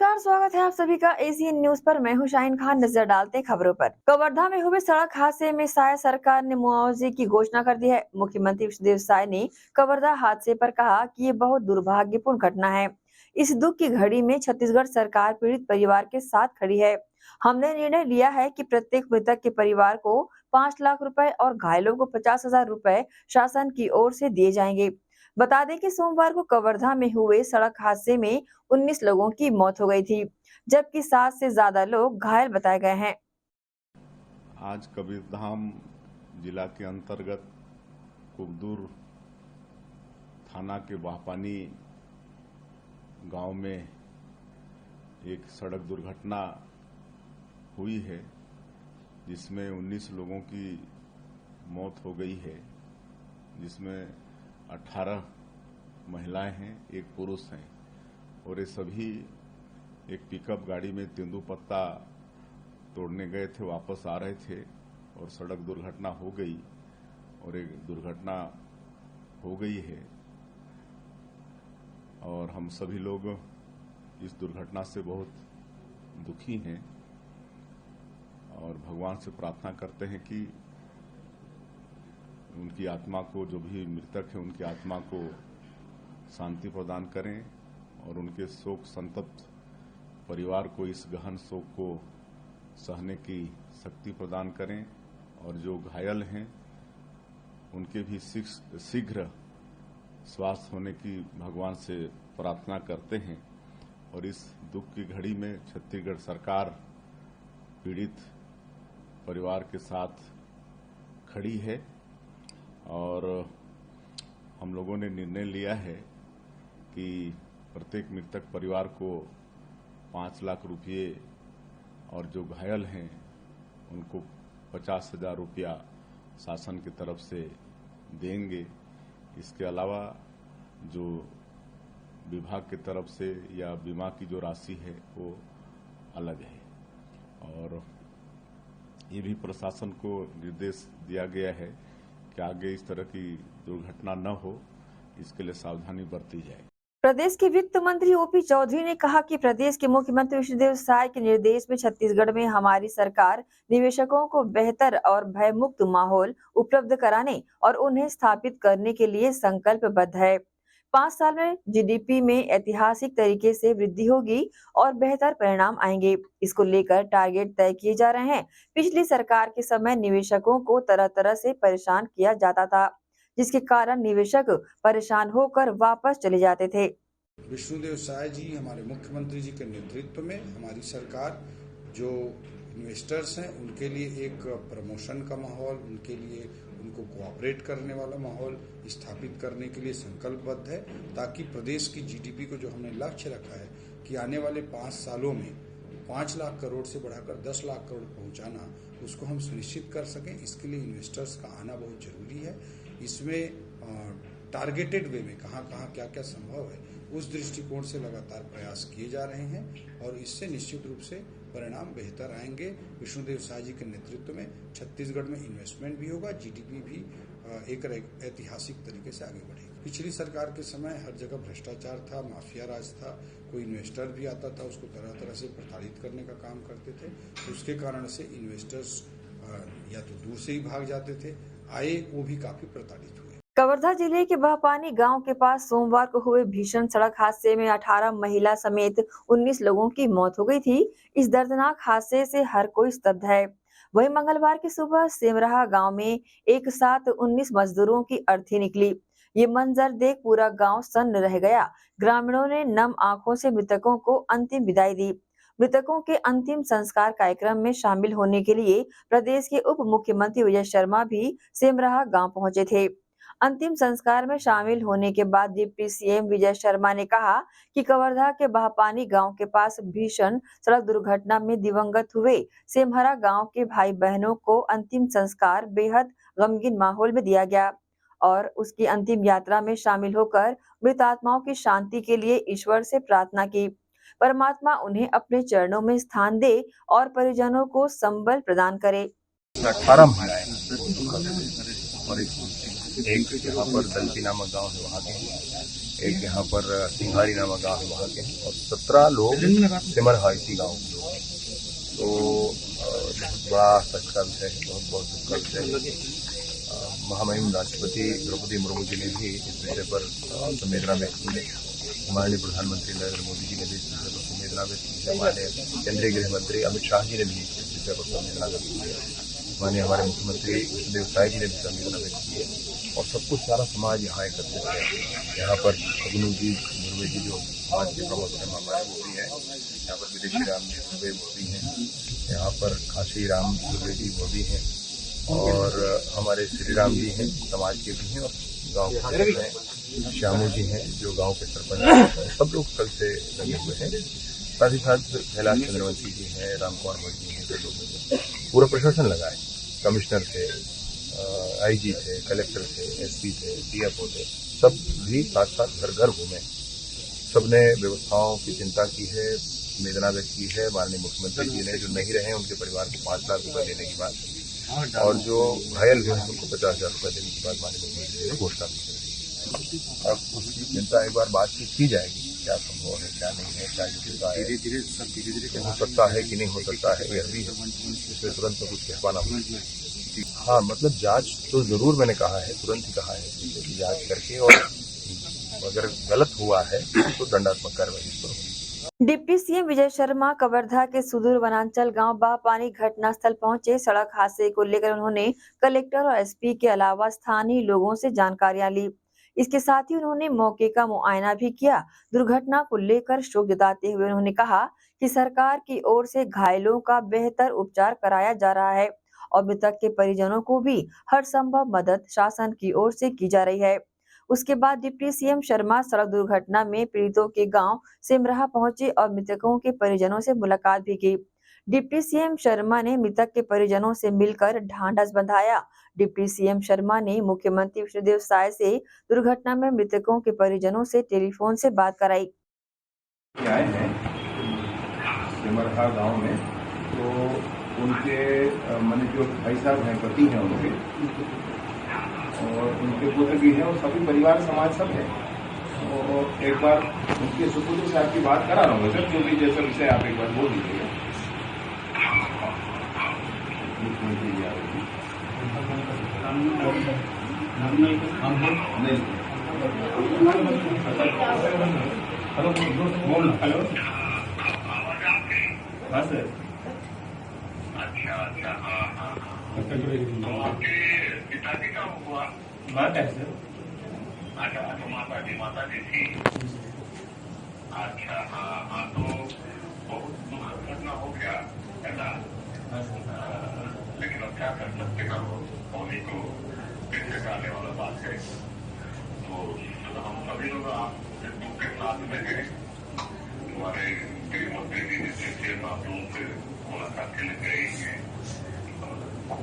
नमस्कार, स्वागत है आप सभी का एसीएन न्यूज पर। मैं हूं शाहीन खान। नजर डालते खबरों पर। कवर्धा में हुए सड़क हादसे में साय सरकार ने मुआवजे की घोषणा कर दी है। मुख्यमंत्री विष्णुदेव साय ने कवर्धा हादसे पर कहा कि ये बहुत दुर्भाग्यपूर्ण घटना है। इस दुख की घड़ी में छत्तीसगढ़ सरकार पीड़ित परिवार के साथ खड़ी है। हमने निर्णय लिया है कि प्रत्येक मृतक के परिवार को 5 लाख रुपए और घायलों को 50,000 रुपए शासन की ओर से दिए जाएंगे। बता दें कि सोमवार को कवर्धा में हुए सड़क हादसे में 19 लोगों की मौत हो गई थी, जबकि 7 से ज्यादा लोग घायल बताए गए हैं। आज कबीरधाम जिला के अंतर्गत कुकदूर थाना के वाहपानी गांव में एक सड़क दुर्घटना हुई है, जिसमें 19 लोगों की मौत हो गई है, जिसमें 18 महिलाएं हैं, एक पुरुष हैं और ये सभी एक पिकअप गाड़ी में तेंदुपत्ता तोड़ने गए थे, वापस आ रहे थे और सड़क दुर्घटना हो गई और एक दुर्घटना हो गई है। और हम सभी लोग इस दुर्घटना से बहुत दुखी हैं और भगवान से प्रार्थना करते हैं कि उनकी आत्मा को, जो भी मृतक है उनकी आत्मा को शांति प्रदान करें और उनके शोक संतप्त परिवार को इस गहन शोक को सहने की शक्ति प्रदान करें और जो घायल हैं उनके भी शीघ्र स्वास्थ्य होने की भगवान से प्रार्थना करते हैं। और इस दुख की घड़ी में छत्तीसगढ़ सरकार पीड़ित परिवार के साथ खड़ी है और हम लोगों ने निर्णय लिया है कि प्रत्येक मृतक परिवार को 5 लाख रुपये और जो घायल हैं उनको 50,000 रुपया शासन की तरफ से देंगे। इसके अलावा जो विभाग की तरफ से या बीमा की जो राशि है वो अलग है और ये भी प्रशासन को निर्देश दिया गया है कि आगे इस तरह की दुर्घटना न हो, इसके लिए सावधानी बरती जाए। प्रदेश के वित्त मंत्री ओपी चौधरी ने कहा कि प्रदेश के मुख्यमंत्री विष्णुदेव साय के निर्देश में छत्तीसगढ़ में हमारी सरकार निवेशकों को बेहतर और भयमुक्त माहौल उपलब्ध कराने और उन्हें स्थापित करने के लिए संकल्पबद्ध है। 5 साल में जीडीपी में ऐतिहासिक तरीके से वृद्धि होगी और बेहतर परिणाम आएंगे। इसको लेकर टारगेट तय किए जा रहे हैं। पिछली सरकार के समय निवेशकों को तरह तरह से परेशान किया जाता था, जिसके कारण निवेशक परेशान होकर वापस चले जाते थे। विष्णुदेव साय जी, हमारे मुख्यमंत्री जी के नेतृत्व में हमारी सरकार जो इन्वेस्टर्स हैं उनके लिए एक प्रमोशन का माहौल, उनके लिए उनको कोऑपरेट करने वाला माहौल स्थापित करने के लिए संकल्पबद्ध है, ताकि प्रदेश की जीडीपी को जो हमने लक्ष्य रखा है कि आने वाले 5 सालों में 5 लाख करोड़ से बढ़ाकर 10 लाख करोड़ पहुंचाना, उसको हम सुनिश्चित कर सकें। इसके लिए इन्वेस्टर्स का आना बहुत जरूरी है। इसमें टारगेटेड वे में कहाँ कहाँ क्या क्या संभव है, उस दृष्टिकोण से लगातार प्रयास किए जा रहे हैं और इससे निश्चित रूप से परिणाम बेहतर आएंगे। विष्णुदेव साय जी के नेतृत्व में छत्तीसगढ़ में इन्वेस्टमेंट भी होगा, जीडीपी भी एक ऐतिहासिक तरीके से आगे बढ़ेगी। पिछली सरकार के समय हर जगह भ्रष्टाचार था, माफिया राज था, कोई इन्वेस्टर भी आता था उसको तरह तरह से प्रताड़ित करने का काम करते थे। उसके कारण से इन्वेस्टर्स या तो दूर से ही भाग जाते थे, आए वो भी काफी प्रताड़ित हुए। कवर्धा जिले के बहपानी गांव के पास सोमवार को हुए भीषण सड़क हादसे में 18 महिला समेत 19 लोगों की मौत हो गई थी। इस दर्दनाक हादसे से हर कोई स्तब्ध है। वहीं मंगलवार की सुबह सेमराहा गांव में एक साथ 19 मजदूरों की अर्थी निकली। ये मंजर देख पूरा गांव सन्न रह गया। ग्रामीणों ने नम आंखों से मृतकों को अंतिम विदाई दी। मृतकों के अंतिम संस्कार कार्यक्रम में शामिल होने के लिए प्रदेश के उप मुख्यमंत्री विजय शर्मा भी सेमराहा गाँव पहुंचे थे। अंतिम संस्कार में शामिल होने के बाद डिप्टी सीएम विजय शर्मा ने कहा कि कवर्धा के बहपानी गांव के पास भीषण सड़क दुर्घटना में दिवंगत हुए सेमहरा गांव के भाई बहनों को अंतिम संस्कार बेहद गमगीन माहौल में दिया गया और उसकी अंतिम यात्रा में शामिल होकर मृत आत्माओं की शांति के लिए ईश्वर से प्रार्थना की। परमात्मा उन्हें अपने चरणों में स्थान दे और परिजनों को संबल प्रदान करे। 18 महिलाएं और एक यहाँ पर दलती नामक गांव है, वहाँ के एक यहाँ पर सिंघारी नामक गाँव है वहाँ के हैं, और 17 लोग सिमरहा इसी गाँव के लोग हैं। तो बहुत बड़ा सच विषय है, बहुत दुख का विषय है। महामहिम राष्ट्रपति द्रौपदी मुर्मू जी ने भी इस विषय पर संवेदना व्यक्त की है। माननीय प्रधानमंत्री नरेंद्र मोदी जी ने भी इस विषय पर संवेदना व्यक्त की है। माननीय केंद्रीय गृह मंत्री अमित शाह जी ने भी इस विषय पर संवेदना व्यक्त की है। माननीय हमारे मुख्यमंत्री विष्णुदेव साय जी ने भी संवेदना व्यक्त की है, और सब कुछ सारा समाज यहाँ एकत्रित है। यहाँ पर फगनू जी मुर्मू जी जो समाज के प्रमुख है हमारे वो भी है, यहाँ पर विदेशी राम जी दुबे वो भी हैं, यहाँ पर काशी राम दुबे जी वो भी हैं, और हमारे श्री राम जी हैं समाज के भी हैं, और गांव के हैं श्यामू जी हैं जो गांव के सरपंच हैं। सब लोग कल से लगे हुए हैं। साथ ही साथ कैलाश चंद्रवंशी जी हैं, राम कुमार भट्ट जी हैं, सब लोग पूरा प्रशासन लगा है। कमिश्नर थे, आईजी थे, कलेक्टर थे, एसपी थे, डीएफओ थे, सब भी साथ साथ घर घर घूमे। सबने व्यवस्थाओं की चिंता की है, संवेदना व्यक्त की है। माननीय मुख्यमंत्री जी ने जो नहीं रहे उनके परिवार को 5 लाख रुपए देने की बात, और जो घायल हुए हैं उनको 50,000 रुपए देने की बात माननीय मुख्यमंत्री जी ने घोषणा की है। अब उसकी चिंता एक बार बातचीत की जाएगी, क्या संभव है, क्या नहीं है, क्या योग्यता है, धीरे हो सकता है कि नहीं हो सकता है, यह भी है। इसमें तुरंत कुछ कह पाना होगा। हाँ, मतलब जांच तो जरूर मैंने कहा है, तुरंत ही कहा है कि जांच करके, और अगर गलत हुआ है तो दंडात्मक कार्रवाई इस पर होगी। डिप्टी सीएम विजय शर्मा कवर्धा के सुदूर वनांचल गांव बापानी घटनास्थल पहुंचे। सड़क हादसे को लेकर उन्होंने कलेक्टर और एसपी के अलावा स्थानीय लोगों से जानकारियां ली। इसके साथ ही उन्होंने मौके का मुआयना भी किया। दुर्घटना को लेकर शोक जताते हुए उन्होंने कहा कि सरकार की ओर से घायलों का बेहतर उपचार कराया जा रहा है और मृतक के परिजनों को भी हर संभव मदद शासन की ओर से की जा रही है। उसके बाद डिप्टी सीएम शर्मा सड़क दुर्घटना में पीड़ितों के गांव सिमरहा पहुंचे और मृतकों के परिजनों से मुलाकात भी की। डिप्टी सीएम शर्मा ने मृतक के परिजनों से मिलकर ढांढस बंधाया। डिप्टी सीएम शर्मा ने मुख्यमंत्री विष्णुदेव साय से दुर्घटना में मृतकों के परिजनों से टेलीफोन से बात कराई। आए हैं सिमरहा गांव में, तो उनके मन जो भाई साहब हैं, पति हैं उनके, और उनके पुत्र भी हैं, और सभी परिवार समाज सब है। और एक बार उनके सुपुत्र से आपकी बात करा रहा हूँ सर, जो भी जैसा विषय आप एक बार बोल दीजिएगा। मुख्यमंत्री जी आ रही थी। हेलो, हाँ सर। अच्छा, हाँ। आपके पिताजी का हुआ बात है सर? अच्छा, माता जी थी। अच्छा, हाँ, तो बहुत दुखद घटना हो गया ऐसा, लेकिन अब क्या कर सकते हैं, होने को पीछे डालने वाला बात है। तो हम सभी लोग आप दुख के साथ में हैं। हमारे गृह मंत्री जी जैसे आप लोगों से मुलाकात के लिए गए हैं,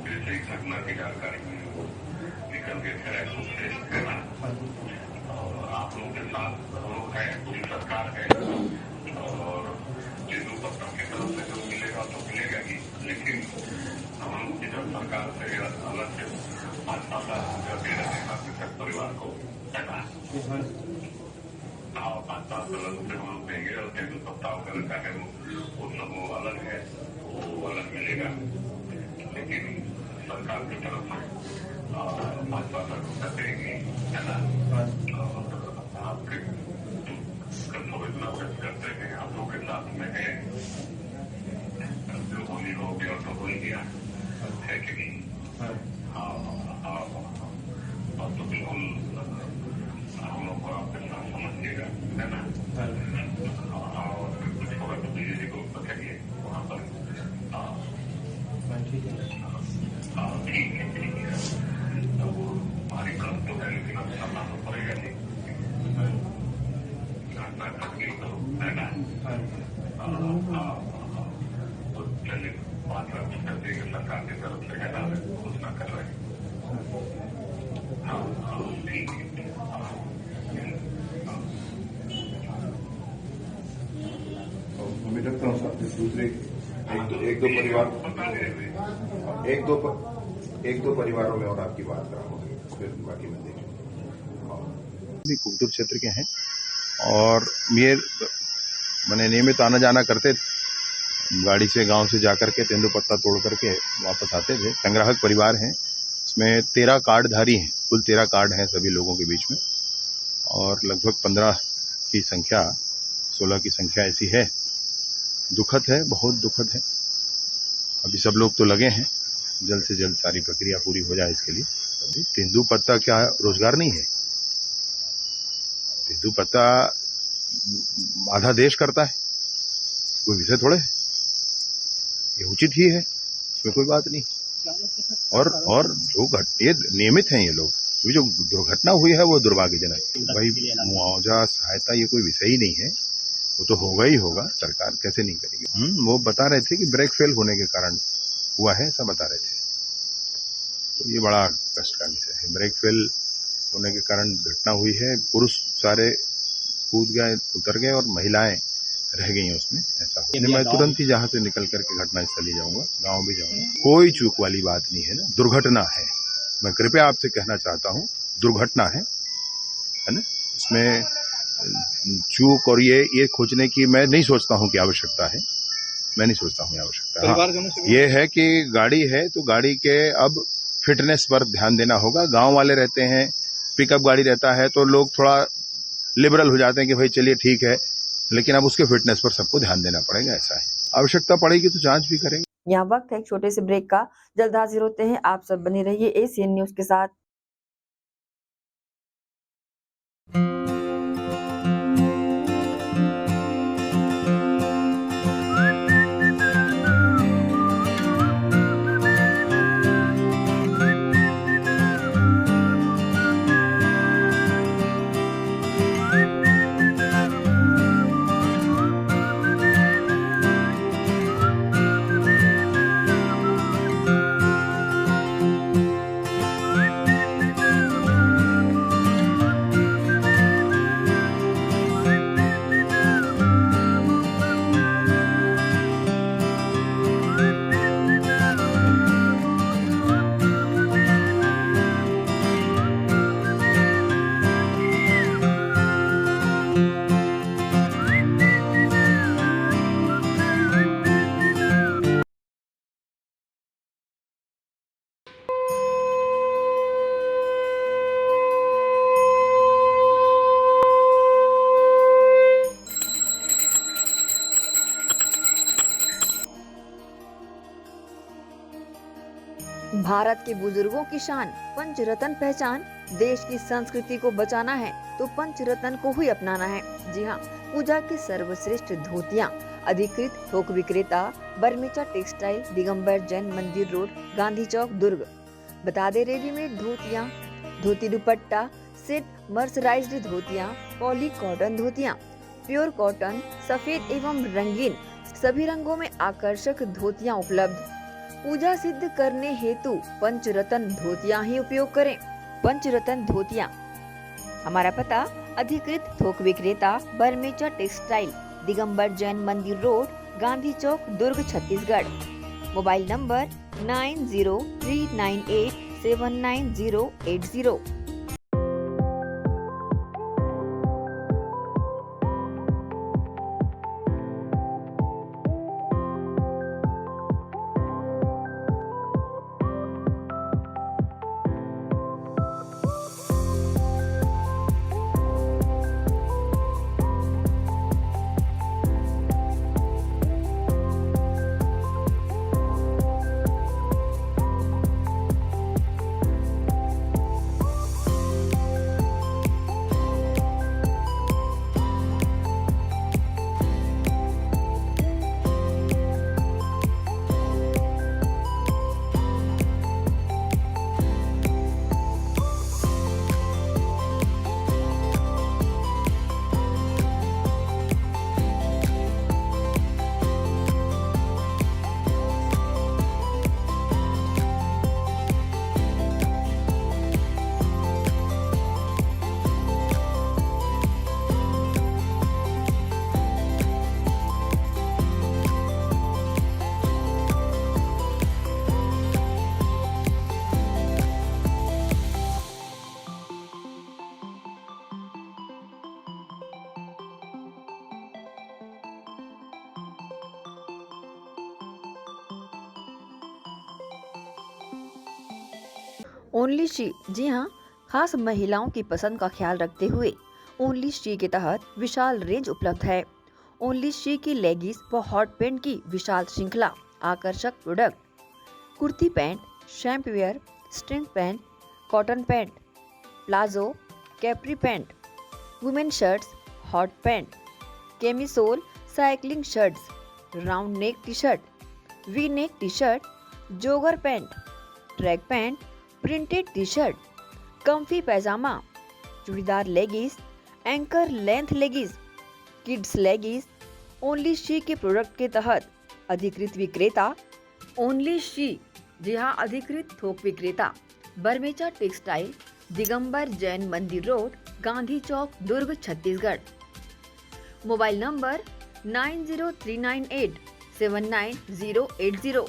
जैसे ही घटना की जानकारी निकल के रायपुर से, है ना, और आप लोगों के साथ लोग हैं, पूरी सरकार है, और जिन पत्रों की तरफ से जो मिलेगा तो मिलेगा ही, लेकिन हम लोग की जब सरकार से अलग से 5-7 लाख रुपया दे रहे हैं मृतक परिवार को, है ना, 5-7 लाख रुपये हम लोग देंगे, और तेंदु सप्ताह वगैरह चाहे वो सब वो अलग है, वो अलग मिलेगा, लेकिन सरकार की तरफ से 5-7 लाख रुपया देंगे, है ना। आपके संवेदना व्यक्त करते हैं, आप लोग के साथ में है, जो होनी हो गया तो हो ही गया, है कि नहीं? और तो बिल्कुल हम लोग को आपके साथ समझिएगा, है ना, और कुछ होगा तो बीजेपी को बताइए वहाँ पर। ठीक है, तो हमारी तरफ तो है, लेकिन अब करना तो पड़ेगा नहीं, घटना घट गई तो, है ना। तो चलिए 5 लाख रुपया देंगे सरकार की तरफ से, है ना, घोषणा कर रहे हैं। ठीक है। मैं रखता हूँ साथ दूसरे एक दो परिवारों में और आपकी बात कराऊंगा, फिर बाकी मैं देखूंगा। कुकदुर क्षेत्र के हैं, और ये मैंने नियमित आना जाना करते थे, गाड़ी से गांव से जाकर के तेंदुपत्ता तोड़ करके वापस आते थे। संग्राहक परिवार हैं, इसमें 13 कार्डधारी हैं, कुल 13 कार्ड हैं सभी लोगों के बीच में, और लगभग 15 की संख्या 16 की संख्या ऐसी है। दुखद है, बहुत दुखद है। अभी सब लोग तो लगे हैं, जल्द से जल्द सारी प्रक्रिया पूरी हो जाए इसके लिए। अभी तेंदुपत्ता क्या रोजगार नहीं है? तेंदुपत्ता आधा देश करता है, कोई विषय थोड़े है, ये उचित ही है, इसमें कोई बात नहीं। और जो ये नियमित हैं ये लोग, जो दुर्घटना हुई है वो दुर्भाग्यजनक। भाई मुआवजा सहायता ये कोई विषय ही नहीं है, वो तो होगा ही होगा, सरकार कैसे नहीं करेगी। वो बता रहे थे कि ब्रेक फेल होने के कारण हुआ है, ऐसा बता रहे थे। तो ये बड़ा कष्ट का विषय है। ब्रेक फेल होने के कारण घटना हुई है, पुरुष सारे कूद गए, उतर गए और महिलाएं रह गई उसमें, ऐसा हुआ। मैं तुरंत ही जहां से निकल करके घटनास्थल ही जाऊंगा, गांव भी जाऊंगा। कोई चूक वाली बात नहीं है ना, दुर्घटना है। मैं कृपया आपसे कहना चाहता हूं, दुर्घटना है ना, इसमें चूक और ये खोजने की मैं नहीं सोचता हूं कि आवश्यकता है, मैं नहीं सोचता हूं आवश्यकता। हाँ, ये है कि गाड़ी है तो गाड़ी के अब फिटनेस पर ध्यान देना होगा। गांव वाले रहते हैं, पिकअप गाड़ी रहता है तो लोग थोड़ा लिबरल हो जाते हैं कि भाई चलिए ठीक है, लेकिन अब उसके फिटनेस पर सबको ध्यान देना पड़ेगा, ऐसा है। आवश्यकता पड़ेगी तो जांच भी करेंगे। यहाँ वक्त है एक छोटे से ब्रेक का, जल्द हाजिर होते हैं। आप सब बने रहिए एसीएन न्यूज के साथ। भारत के बुजुर्गों की शान, पंचरत्न पहचान। देश की संस्कृति को बचाना है तो पंचरत्न को ही अपनाना है। जी हाँ, पूजा की सर्वश्रेष्ठ धोतियाँ। अधिकृत थोक विक्रेता बर्मेचा टेक्सटाइल, दिगंबर जैन मंदिर रोड, गांधी चौक, दुर्ग। बता दे, रेडीमेड धोतियाँ, धोती दुपट्टा सेट, मर्सराइज्ड धोतियाँ, पॉली कॉटन धोतियाँ, प्योर कॉटन, सफेद एवं रंगीन सभी रंगों में आकर्षक धोतियाँ उपलब्ध। पूजा सिद्ध करने हेतु पंचरत्न धोतियाँ ही उपयोग करें। पंचरत्न धोतियाँ। हमारा पता अधिकृत थोक विक्रेता बर्मेचा textile, Digambar Jain Mandir road, Gandhi Chowk, Durg, Chhattisgarh. Mobile number 9039879080। Only she, जी हाँ, खास महिलाओं की पसंद का ख्याल रखते हुए ओनली शी के तहत विशाल रेंज उपलब्ध है। ओनली शी की लेगिस व हॉट पैंट की विशाल श्रृंखला, आकर्षक product, kurti pant, shape wear, string pant, cotton pant, palazzo, capri pant, women shirts, hot pant, camisole, cycling shirts, round neck T shirt, V neck T shirt, jogger pant, track pant, printed T shirt, comfy pyjama, churidar leggings, ankle length leggings, kids leggings. Only she के product के तहत अधिकृत विक्रेता only she, जी हाँ, अधिकृत थोक विक्रेता Barmecha textile, Digambar Jain Mandir road, Gandhi Chowk, Durg, Chhattisgarh. Mobile number 9039879080।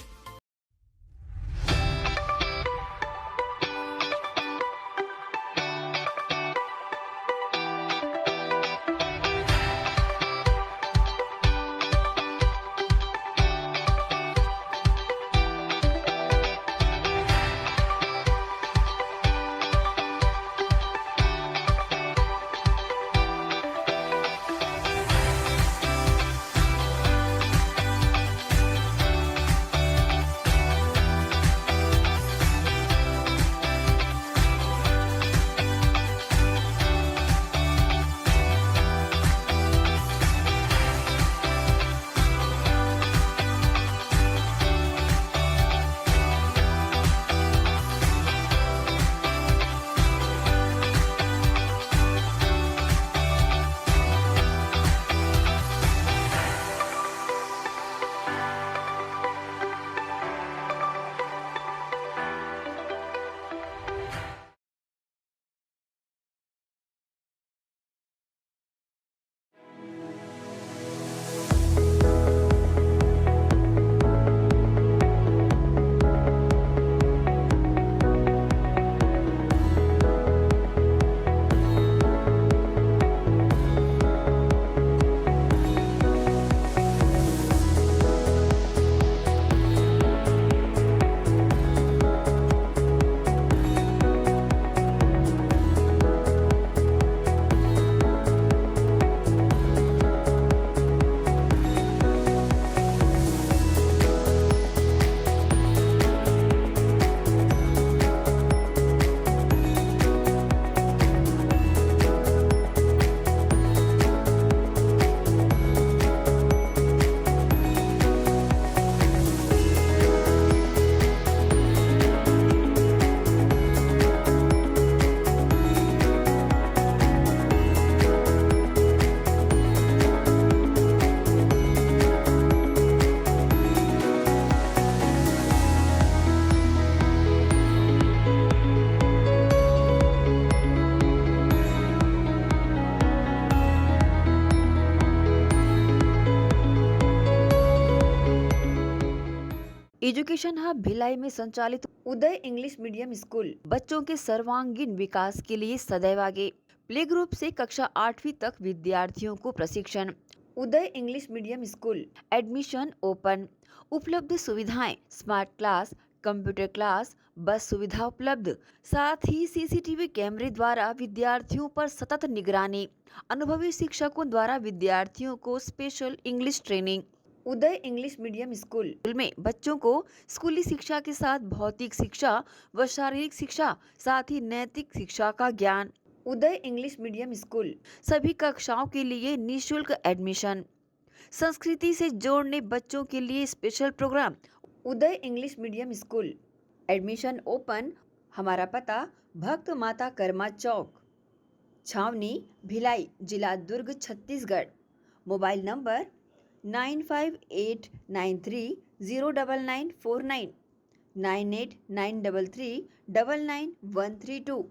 Education hub Bhilai में संचालित उदय इंग्लिश मीडियम स्कूल बच्चों के सर्वांगीण विकास के लिए सदैव आगे। प्ले ग्रुप से कक्षा 8वीं तक विद्यार्थियों को प्रशिक्षण। Uday English medium school, admission open. उपलब्ध सुविधाएं, स्मार्ट क्लास, कंप्यूटर क्लास, बस सुविधा उपलब्ध, साथ ही सीसीटीवी कैमरे द्वारा विद्यार्थियों पर सतत निगरानी। अनुभवी शिक्षकों द्वारा विद्यार्थियों को स्पेशल इंग्लिश ट्रेनिंग। उदय इंग्लिश मीडियम स्कूल में बच्चों को स्कूली शिक्षा के साथ भौतिक शिक्षा व शारीरिक शिक्षा, साथ ही नैतिक शिक्षा का ज्ञान। उदय इंग्लिश मीडियम स्कूल सभी कक्षाओं के लिए निःशुल्क एडमिशन। संस्कृति से जोड़ने बच्चों के लिए special programme. Uday English medium school, admission open. हमारा पता भक्त माता कर्मा चौक, छावनी, भिलाई, जिला Durg, Chhattisgarh. Mobile number 9589309949, 9893399132।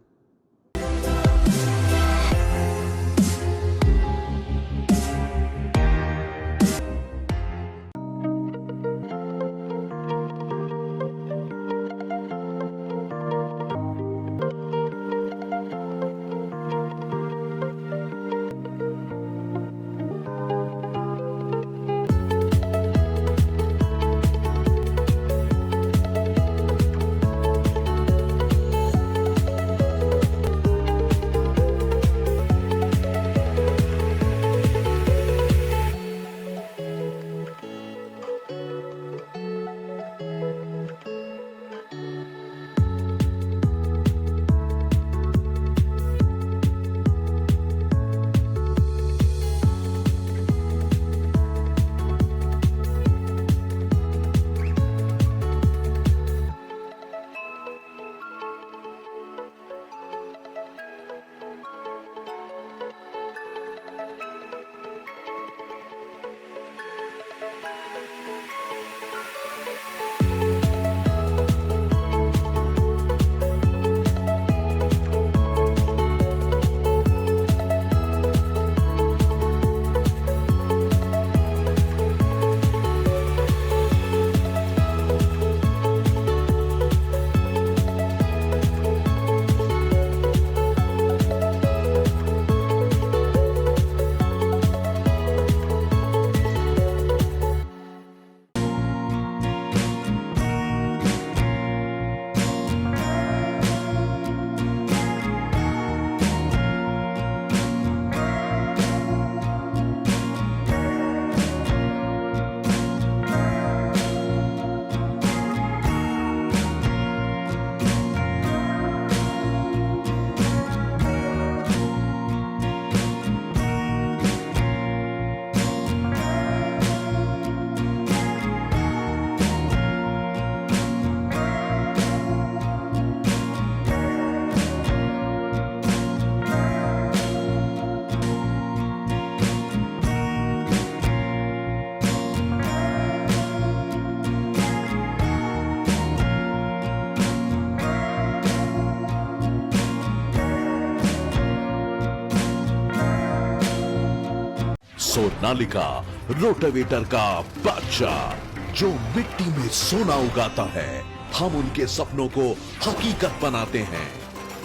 Sonalika rotavator का बादशाह जो मिट्टी में सोना उगाता है। हम उनके सपनों को हकीकत बनाते हैं।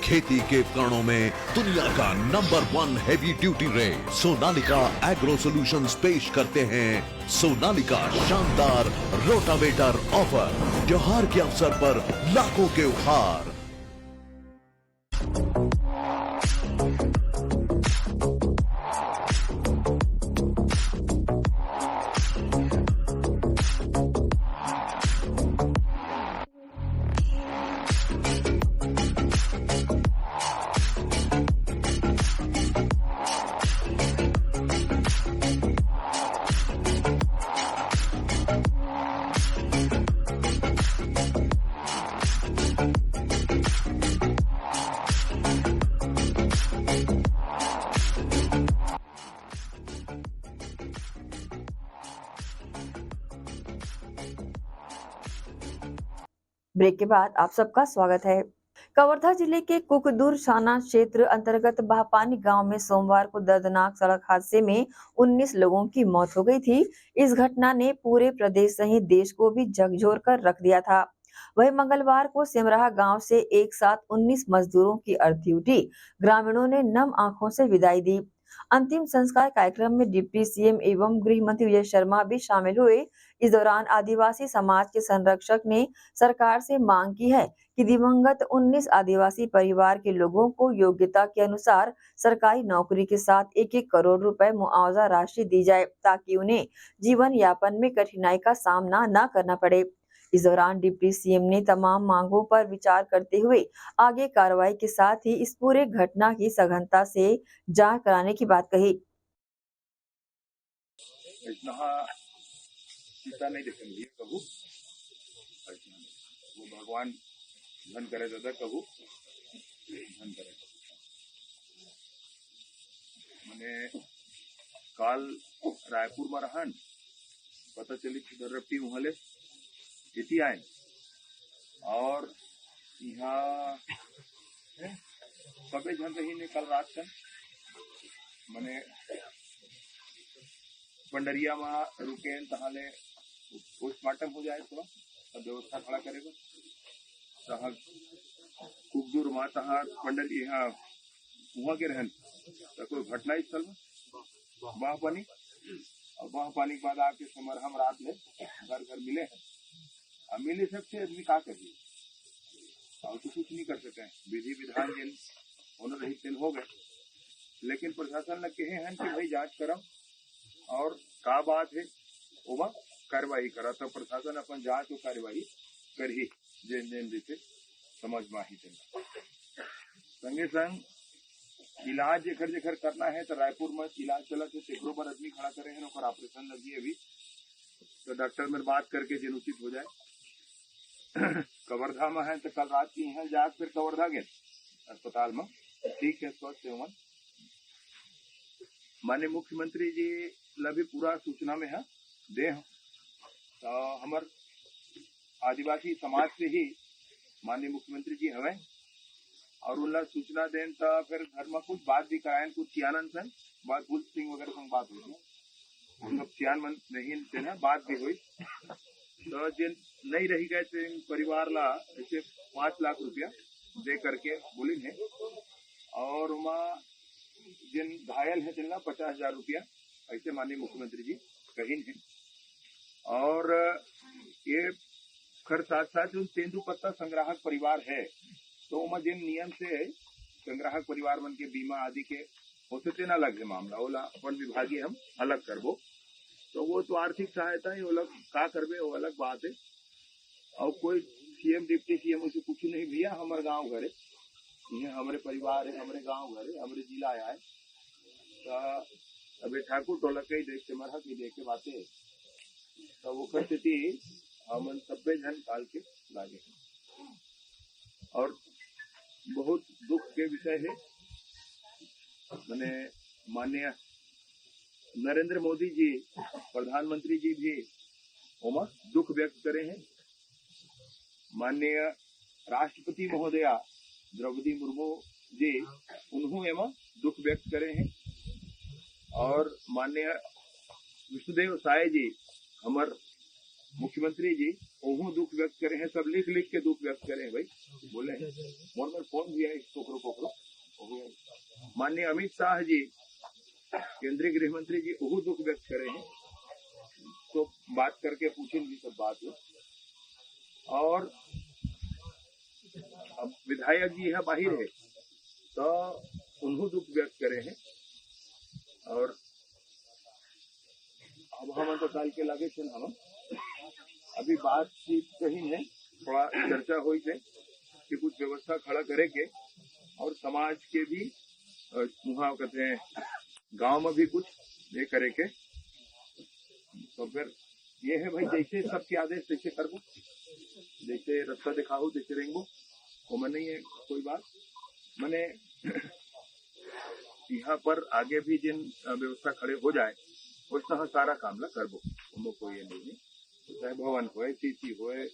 खेती के उपकरणों में दुनिया का number 1 heavy duty rate Sonalika agro solutions पेश करते हैं सोनालिका शानदार रोटावेटर ऑफर। त्योहार के अवसर पर लाखों के उपहार। ब्रेक के बाद आप सबका स्वागत है। कवर्धा जिले के कुकदुर थाना क्षेत्र अंतर्गत बाहपानी गांव में सोमवार को दर्दनाक सड़क हादसे में 19 लोगों की मौत हो गई थी। इस घटना ने पूरे प्रदेश सहित देश को भी झकझोर कर रख दिया था। वहीं मंगलवार को सिमराहा गांव से एक साथ 19 मजदूरों की अर्थी उठी। ग्रामीणों ने नम आंखों से विदाई दी। अंतिम संस्कार कार्यक्रम में डिप्टी सीएम एवं गृह मंत्री विजय शर्मा भी शामिल हुए। इस दौरान आदिवासी समाज के संरक्षक ने सरकार से मांग की है कि दिवंगत 19 आदिवासी परिवार के लोगों को योग्यता के अनुसार सरकारी नौकरी के साथ 1-1 करोड़ रुपए मुआवजा राशि दी जाए ताकि उन्हें जीवन यापन में कठिनाई का सामना न करना पड़े। इस दौरान डिप्टी सीएम ने तमाम मांगों पर विचार करते हुए आगे कार्रवाई के साथ ही इस पूरे घटना की सघनता से जांच कराने की बात कही। सीता नहीं देखेंगे कबू वो भगवान धन करे दादा कबू धन करे मैंने काल रायपुर में रहन पता चली रपटी उहले इति आए और यहाँ सबे जन रही ने कल रात का मैंने पंडरिया में रुके तहाले पोस्टमार्टम हो जाए थोड़ा व्यवस्था खड़ा करेगा तहा कुकदूर माँ तहा पंडर यहाँ वहाँ के रहन कोई घटना स्थल में बाहपानी और बाहपानी के बाद आके समर हम रात में घर घर मिले हैं मिले सबसे आदमी का करिए और तो कुछ नहीं कर सके विधि विधान जिन होने रही दिन हो गए लेकिन प्रशासन ने कहे हैं कि भाई जांच करो और का बात है वो कार्रवाई करा तो प्रशासन अपन जांच और कार्रवाई कर ही जेन जेन जैसे समझ में ही संगे संग इलाज जेखर जेखर करना है तो रायपुर में इलाज चला थे तेकरो पर आदमी खड़ा करे हैं और ऑपरेशन लगी अभी तो डॉक्टर में बात करके जिन उचित हो जाए। कवर्धा में है तो कल रात की यहाँ जा फिर कवर्धा गए अस्पताल में ठीक है स्वस्थ है माननीय मुख्यमंत्री जी भी पूरा सूचना में है दे तो हमार आदिवासी समाज से ही माननीय मुख्यमंत्री जी हवे और उनला सूचना देन तो फिर घर में कुछ बात भी करायन कुछ सियानन सन बात बुल सिंह वगैरह संग बात हुई सब सियान मन नहीं देना बात भी हुई तो जिन नहीं रही गए थे परिवार ला ऐसे 5 लाख रुपया दे करके बोली है और वहाँ जिन घायल है जिनला 50,000 रुपया ऐसे माननीय मुख्यमंत्री जी कहीं है और ये खर साथ साथ जो तेंदुपत्ता संग्राहक परिवार है तो वहाँ जिन नियम से संग्राहक परिवार मन के बीमा आदि के होते ना लगे मामला ओला अपन विभागीय हम अलग करबो तो वो तो आर्थिक सहायता ही अलग का करबे वो अलग बात है और कोई सीएम डिप्टी सीएम उसे कुछ नहीं भैया हमारे गाँव घरे ये हमारे परिवार है हमारे गाँव घरे हमारे जिला आए तो अभी ठाकुर टोला कई देख के मरहा की देख के बातें तो वो स्थिति हम सब्बे जन काल के लागे और बहुत दुख के विषय है मैंने माननीय नरेंद्र मोदी जी प्रधानमंत्री जी भी ओमा दुख व्यक्त करे हैं माननीय राष्ट्रपति महोदया द्रौपदी मुर्मू जी उन्होंने एवं दुख व्यक्त करे हैं और माननीय विष्णुदेव साय जी हमार मुख्यमंत्री जी ओहू दुख व्यक्त करे हैं, सब लिख लिख के दुख व्यक्त करे हैं भाई, बोले हैं मोर में फोन भी है कोकरो माननीय अमित शाह जी केंद्रीय गृह मंत्री जी ओहू दुख व्यक्त करे हैं, तो बात करके पूछेंगे सब बात हो। और अब विधायक जी यहाँ बाहर है तो उन्हों दुख व्यक्त करे हैं। और अब हम तो काल के लागे थे हम अभी बातचीत कहीं है, थोड़ा चर्चा हुई थे कि कुछ व्यवस्था खड़ा करे के और समाज के भी वहाँ कहते हैं गांव में भी कुछ ये करे के, तो फिर ये है भाई जैसे सबके आदेश तैसे करबो, जैसे रास्ता दिखाओ जैसे रहेंगो वो मन नहीं है कोई बात। मैंने यहाँ पर आगे भी जिन व्यवस्था खड़े हो जाए वैसा सारा काम ला करबो, उनको कोई ये नहीं है, चाहे भवन होए, सीसी होए,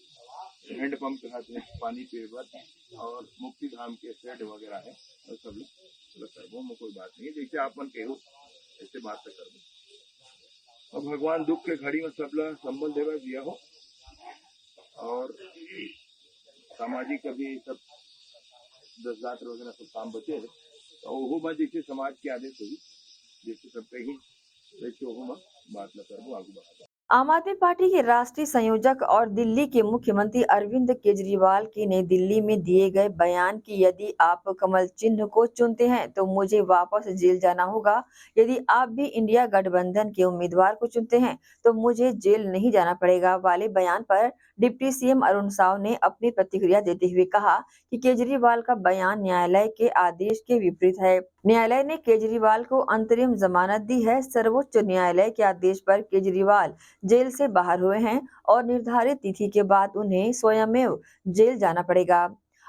हैंडपंप चलाते हैं पानी पीने और मुक्ति धाम के शेड वगैरह है और सब लोग करबो में कोई बात नहीं, जैसे आप मन कहो ऐसे बात से करबो। और भगवान दुख के घड़ी में सब लोग संबल देवा दिया हो और सामाजिक अभी सब 10 लाख वगैरह सब काम बचे है, तो वो मैं जैसे समाज के आदेश हुई जैसे सब कहीं वैसे वो मैं बात न करबो आगे बढ़ा। आम आदमी पार्टी के राष्ट्रीय संयोजक और दिल्ली के मुख्यमंत्री अरविंद केजरीवाल की नई दिल्ली में दिए गए बयान कि यदि आप कमल चिन्ह को चुनते हैं तो मुझे वापस जेल जाना होगा, यदि आप भी इंडिया गठबंधन के उम्मीदवार को चुनते हैं तो मुझे जेल नहीं जाना पड़ेगा वाले बयान पर डिप्टी सीएम अरुण साव ने अपनी प्रतिक्रिया देते हुए कहा कि केजरीवाल का बयान न्यायालय के आदेश के विपरीत है। न्यायालय ने केजरीवाल को अंतरिम जमानत दी है। सर्वोच्च न्यायालय के आदेश पर केजरीवाल जेल से बाहर हुए हैं और निर्धारित तिथि के बाद उन्हें स्वयमेव जेल जाना पड़ेगा।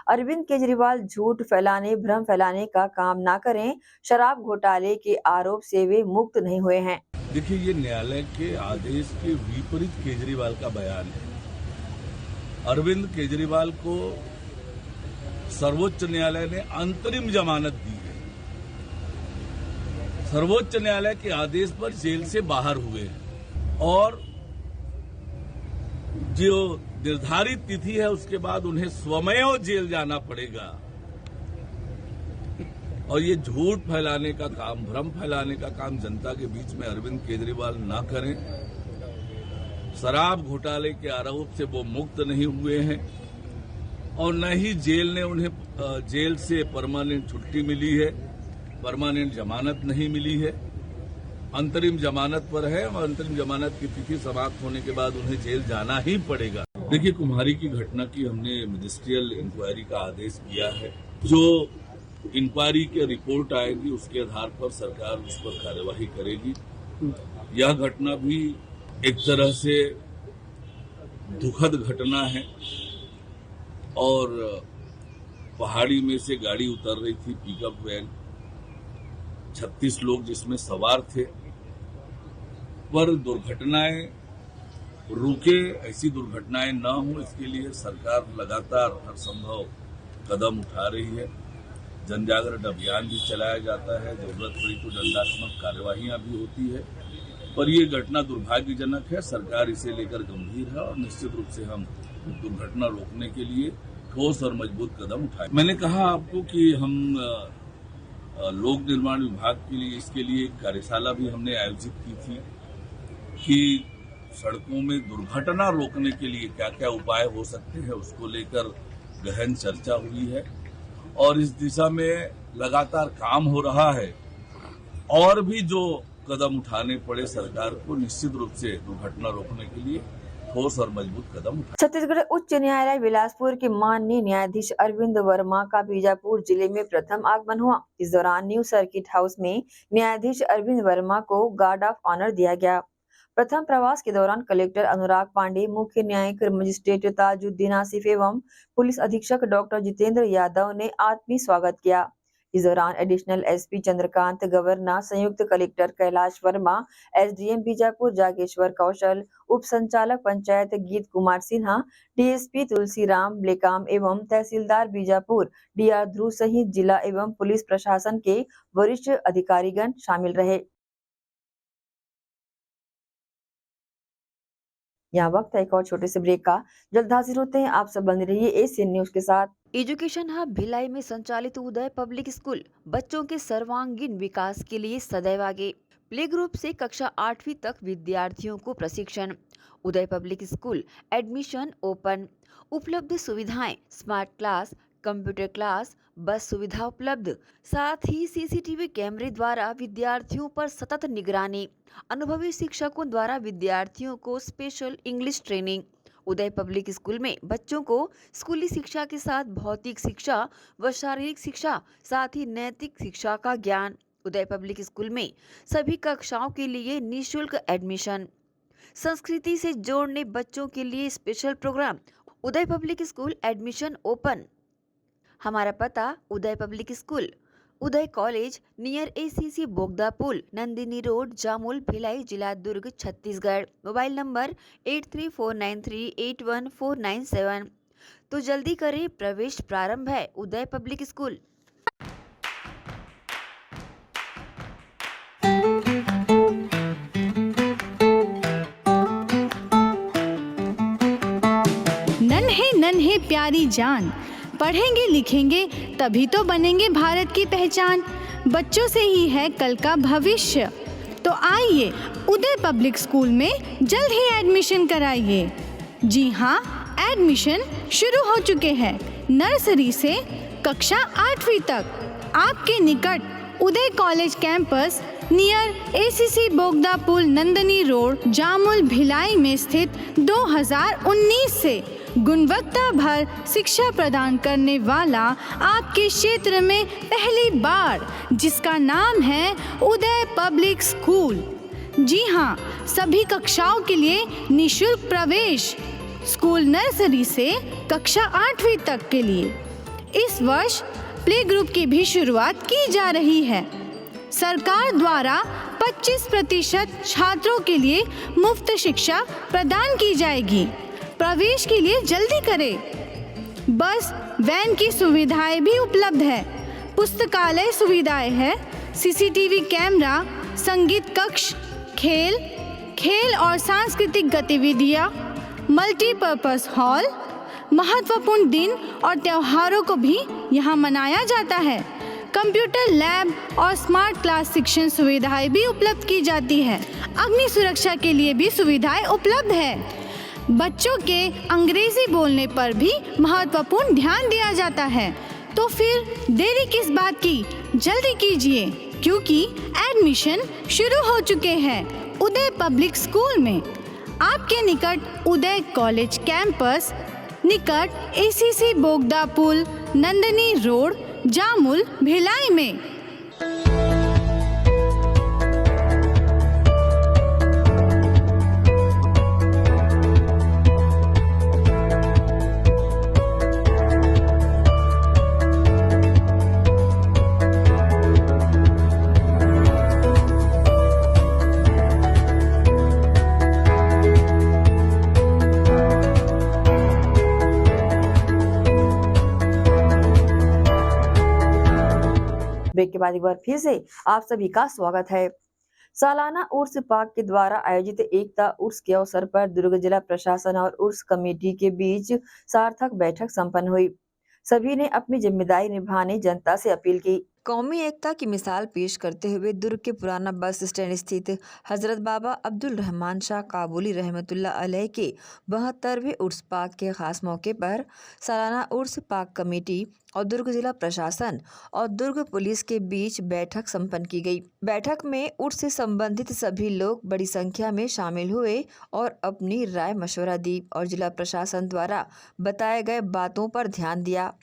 अरविंद केजरीवाल झूठ फैलाने, भ्रम फैलाने का काम ना करें। शराब घोटाले के आरोप से वे मुक्त नहीं हुए हैं। देखिए, ये न्यायालय के आदेश के विपरीत केजरीवाल का बयान है। अरविंद केजरीवाल को सर्वोच्च न्यायालय ने अंतरिम जमानत दी है। सर्वोच्च न्यायालय के आदेश पर जेल से बाहर हुए हैं और जो निर्धारित तिथि है उसके बाद उन्हें स्वयं जेल जाना पड़ेगा। और ये झूठ फैलाने का काम, भ्रम फैलाने का काम जनता के बीच में अरविंद केजरीवाल ना करें। शराब घोटाले के आरोप से वो मुक्त नहीं हुए हैं और न ही जेल ने उन्हें जेल से परमानेंट छुट्टी मिली है, परमानेंट जमानत नहीं मिली है, अंतरिम जमानत पर है और अंतरिम जमानत की तिथि समाप्त होने के बाद उन्हें जेल जाना ही पड़ेगा। देखिए, कुम्हारी की घटना की हमने मिनिस्ट्रियल इंक्वायरी का आदेश किया है। जो इंक्वायरी की रिपोर्ट आएगी उसके आधार पर सरकार उस पर कार्यवाही करेगी। यह घटना भी एक तरह से दुखद घटना है और पहाड़ी में से गाड़ी उतर रही थी, पिकअप वैन, 36 लोग जिसमें सवार थे, पर दुर्घटनाएं रुके, ऐसी दुर्घटनाएं न हो इसके लिए सरकार लगातार हर संभव कदम उठा रही है। जन जागरण अभियान भी चलाया जाता है, जरूरत पड़ी तो दंडात्मक कार्यवाहियां भी होती है, पर ये घटना दुर्भाग्यजनक है। सरकार इसे लेकर गंभीर है और निश्चित रूप से हम दुर्घटना रोकने के लिए ठोस और मजबूत कदम उठाए। मैंने कहा आपको कि हम लोक निर्माण विभाग के लिए इसके लिए एक कार्यशाला भी हमने आयोजित की थी कि सड़कों में दुर्घटना रोकने के लिए क्या क्या उपाय हो सकते हैं, उसको लेकर गहन चर्चा हुई है और इस दिशा में लगातार काम हो रहा है। और भी जो कदम उठाने पड़े सरकार को, निश्चित रूप से दुर्घटना रोकने के लिए ठोस और मजबूत कदम उठाए। छत्तीसगढ़ उच्च न्यायालय बिलासपुर के माननीय न्यायाधीश अरविंद वर्मा का बीजापुर जिले में प्रथम आगमन हुआ। इस दौरान न्यू सर्किट हाउस में न्यायाधीश अरविंद वर्मा को गार्ड ऑफ ऑनर दिया गया। प्रथम प्रवास के दौरान कलेक्टर अनुराग पांडे, मुख्य न्यायिक मजिस्ट्रेट ताजुद्दीन आसिफ एवं पुलिस अधीक्षक डॉक्टर जितेंद्र यादव ने आत्मीय स्वागत किया। इस दौरान एडिशनल एसपी चंद्रकांत, गवर्नर, संयुक्त कलेक्टर कैलाश वर्मा, एसडीएम बीजापुर जागेश्वर कौशल, उप संचालक पंचायत गीत कुमार सिन्हा, डीएसपी तुलसीराम ब्लेकाम एवं तहसीलदार बीजापुर डीआर ध्रुव सहित जिला एवं पुलिस प्रशासन के वरिष्ठ अधिकारीगण शामिल रहे। यहाँ वक्त है एक और छोटे से ब्रेक का। जल्द हाजिर होते हैं, आप सब बने रहिए एशियन न्यूज के साथ। एजुकेशन हब भिलाई में संचालित उदय पब्लिक स्कूल बच्चों के सर्वांगीण विकास के लिए सदैव आगे। प्ले ग्रुप से कक्षा 8वीं तक विद्यार्थियों को प्रशिक्षण। उदय पब्लिक स्कूल एडमिशन ओपन। उपलब्ध सुविधाएं स्मार्ट क्लास, कंप्यूटर क्लास, बस सुविधा उपलब्ध, साथ ही सीसीटीवी कैमरे द्वारा विद्यार्थियों पर सतत निगरानी। अनुभवी शिक्षकों द्वारा विद्यार्थियों को स्पेशल इंग्लिश ट्रेनिंग। उदय पब्लिक स्कूल में बच्चों को स्कूली शिक्षा के साथ भौतिक शिक्षा व शारीरिक शिक्षा, साथ ही नैतिक शिक्षा का ज्ञान। उदय पब्लिक स्कूल में सभी कक्षाओं के लिए निःशुल्क एडमिशन। संस्कृति से जोड़ने बच्चों के लिए स्पेशल प्रोग्राम। उदय पब्लिक स्कूल एडमिशन ओपन। हमारा पता उदय पब्लिक स्कूल, उदय कॉलेज नियर ACC बोगदा पुल, नंदिनी रोड, जामुल, भिलाई, जिला दुर्ग, छत्तीसगढ़। Mobile number 8349381497। तो जल्दी करें, प्रवेश प्रारंभ है। उदय पब्लिक स्कूल। नन्हे नन्हे प्यारी जान, पढ़ेंगे लिखेंगे तभी तो बनेंगे भारत की पहचान। बच्चों से ही है कल का भविष्य, तो आइए उदय पब्लिक स्कूल में जल्द ही एडमिशन कराइए। जी हाँ, एडमिशन शुरू हो चुके हैं। नर्सरी से कक्षा 8वीं तक आपके निकट उदय कॉलेज कैंपस नियर ACC बोगदा पुल, नंदिनी रोड, जामुल, भिलाई में स्थित 2019 से गुणवत्ता भर शिक्षा प्रदान करने वाला आपके क्षेत्र में पहली बार, जिसका नाम है उदय पब्लिक स्कूल। जी हाँ, सभी कक्षाओं के लिए निःशुल्क प्रवेश। स्कूल नर्सरी से कक्षा 8वीं तक के लिए इस वर्ष प्ले ग्रुप की भी शुरुआत की जा रही है। सरकार द्वारा 25% छात्रों के लिए मुफ्त शिक्षा प्रदान की जाएगी। प्रवेश के लिए जल्दी करें। बस वैन की सुविधाएं भी उपलब्ध है। पुस्तकालय सुविधाएं है, CCTV कैमरा, संगीत कक्ष, खेल और सांस्कृतिक गतिविधियां, मल्टीपर्पज हॉल। महत्वपूर्ण दिन और त्योहारों को भी यहाँ मनाया जाता है। कंप्यूटर लैब और स्मार्ट क्लास शिक्षण सुविधाएं भी उपलब्ध की जाती है। अग्नि सुरक्षा के लिए भी सुविधाएं उपलब्ध है। बच्चों के अंग्रेजी बोलने पर भी महत्वपूर्ण ध्यान दिया जाता है। तो फिर देरी किस बात की, जल्दी कीजिए, क्योंकि एडमिशन शुरू हो चुके हैं। उदय पब्लिक स्कूल में आपके निकट उदय कॉलेज कैंपस निकट ACC बोगदा पुल, नंदिनी रोड, जामुल, भिलाई में। ब्रेक के बाद एक बार फिर से आप सभी का स्वागत है। सालाना उर्स पाक के द्वारा आयोजित एकता उर्स के अवसर पर दुर्ग जिला प्रशासन और उर्स कमेटी के बीच सार्थक बैठक संपन्न हुई। सभी ने अपनी जिम्मेदारी निभाने जनता से अपील की। कौमी एकता की मिसाल पेश करते हुए दुर्ग के पुराना बस स्टैंड स्थित हजरत बाबा अब्दुल रहमान शाह काबुली रहमतुल्लाह अलैह के 72वें उर्स पाक के खास मौके पर सालाना उर्स पाक कमेटी और दुर्ग जिला प्रशासन और दुर्ग पुलिस के बीच बैठक संपन्न की गई। बैठक में उर्स से संबंधित सभी लोग बड़ी संख्या में शामिल हुए और अपनी राय मशवरा दी और जिला प्रशासन द्वारा बताए गए बातों पर ध्यान दिया।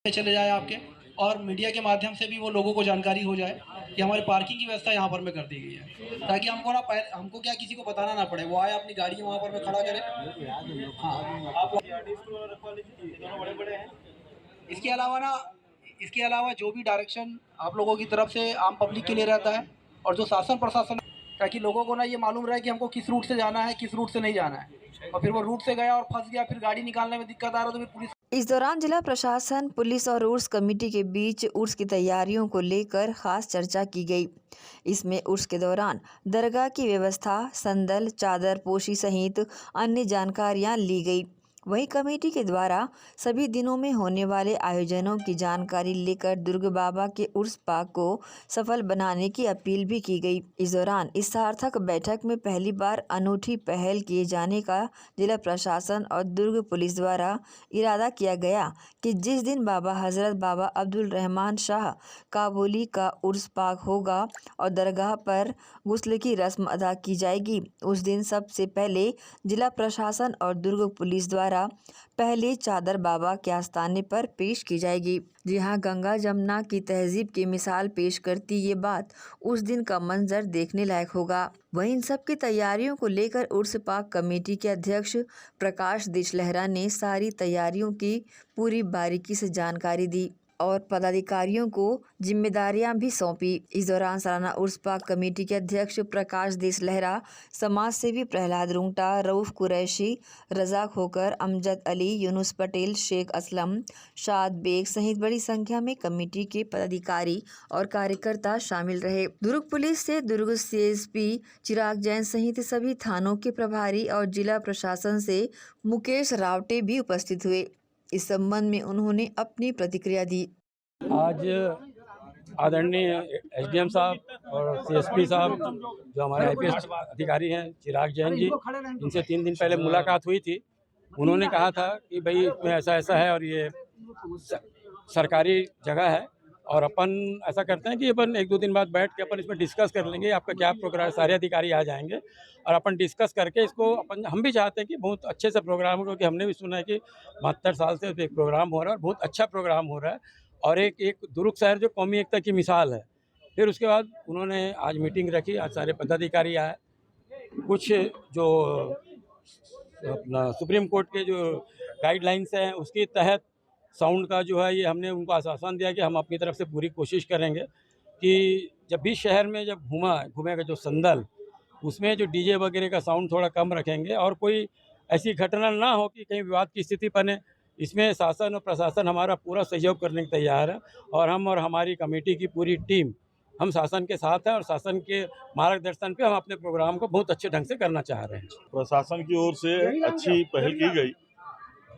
चले जाए आपके, और मीडिया के माध्यम से भी वो लोगों को जानकारी हो जाए कि हमारी पार्किंग की व्यवस्था यहाँ पर में कर दी गई है, ताकि हमको क्या किसी को बताना ना पड़े। वो आए अपनी गाड़ी वहाँ पर में खड़ा करे। हाँ, आप बड़े हैं। इसके अलावा जो भी डायरेक्शन आप लोगों की तरफ से आम पब्लिक के लिए रहता है और जो शासन प्रशासन, ताकि लोगों को ना ये मालूम रहे कि हमको किस रूट से जाना है, किस रूट से नहीं जाना है, और फिर वो रूट से गया और फंस गया, फिर गाड़ी निकालने में दिक्कत आ रहा तो फिर पुलिस इस दौरान जिला प्रशासन, पुलिस और उर्स कमेटी के बीच उर्स की तैयारियों को लेकर खास चर्चा की गई। इसमें उर्स के दौरान दरगाह की व्यवस्था, संदल, चादर पोशी सहित अन्य जानकारियां ली गई। वहीं कमेटी के द्वारा सभी दिनों में होने वाले आयोजनों की जानकारी लेकर दुर्ग बाबा के उर्स पाक को सफल बनाने की अपील भी की गई। इस दौरान इस सार्थक बैठक में पहली बार अनूठी पहल किए जाने का जिला प्रशासन और दुर्ग पुलिस द्वारा इरादा किया गया कि जिस दिन बाबा हजरत बाबा अब्दुल रहमान शाह काबुली का उर्स पाक होगा और दरगाह पर गुस्ल की रस्म अदा की जाएगी, उस दिन सबसे पहले जिला प्रशासन और दुर्ग पुलिस द्वारा पहले चादर बाबा के आस्थाने पर पेश की जाएगी। जी हाँ, गंगा जमुना की तहजीब की मिसाल पेश करती ये बात उस दिन का मंजर देखने लायक होगा। वहीं इन सब की तैयारियों को लेकर उर्स पाक कमेटी के अध्यक्ष प्रकाश देशलहरा ने सारी तैयारियों की पूरी बारीकी से जानकारी दी और पदाधिकारियों को जिम्मेदारियां भी सौंपी। इस दौरान सालाना उर्स पाक कमेटी के अध्यक्ष प्रकाश देशलहरा, समाज सेवी प्रहलाद रुंगटा, रऊफ कुरैशी, रजा खोकर, अमजद अली, यूनुस पटेल, शेख असलम, शाद बेग सहित बड़ी संख्या में कमेटी के पदाधिकारी और कार्यकर्ता शामिल रहे। दुर्ग पुलिस से दुर्ग CSP चिराग जैन सहित सभी थानों के प्रभारी और जिला प्रशासन से मुकेश रावटे भी उपस्थित हुए। इस संबंध में उन्होंने अपनी प्रतिक्रिया दी। आज आदरणीय SDM साहब और CSP साहब जो हमारे IPS अधिकारी हैं चिराग जैन जी, इनसे 3 दिन पहले मुलाकात हुई थी। उन्होंने कहा था कि भाई इसमें ऐसा ऐसा है और ये सरकारी जगह है और अपन ऐसा करते हैं कि अपन 1-2 दिन बाद बैठ के अपन इसमें डिस्कस कर लेंगे, आपका क्या प्रोग्राम, सारे अधिकारी आ जाएंगे और अपन डिस्कस करके इसको अपन, हम भी चाहते हैं कि बहुत अच्छे से प्रोग्राम हो, क्योंकि हमने भी सुना है कि 72 साल से एक प्रोग्राम हो रहा है और बहुत अच्छा प्रोग्राम हो रहा है और एक दुर्ग शहर जो कौमी एकता की मिसाल है। फिर उसके बाद उन्होंने आज मीटिंग रखी, आज सारे पदाधिकारी आए, कुछ जो अपना सुप्रीम कोर्ट के जो गाइडलाइंस हैं उसके तहत साउंड का जो है ये हमने उनको आश्वासन दिया कि हम अपनी तरफ से पूरी कोशिश करेंगे कि जब भी शहर में जब घूमेगा जो संदल, उसमें जो DJ वगैरह का साउंड थोड़ा कम रखेंगे और कोई ऐसी घटना ना हो कि कहीं विवाद की स्थिति बने। इसमें शासन और प्रशासन हमारा पूरा सहयोग करने को तैयार है और हम और हमारी कमेटी की पूरी टीम हम शासन के साथ हैं और शासन के मार्गदर्शन पे हम अपने प्रोग्राम को बहुत अच्छे ढंग से करना चाह रहे हैं। प्रशासन की ओर से अच्छी पहल की गई,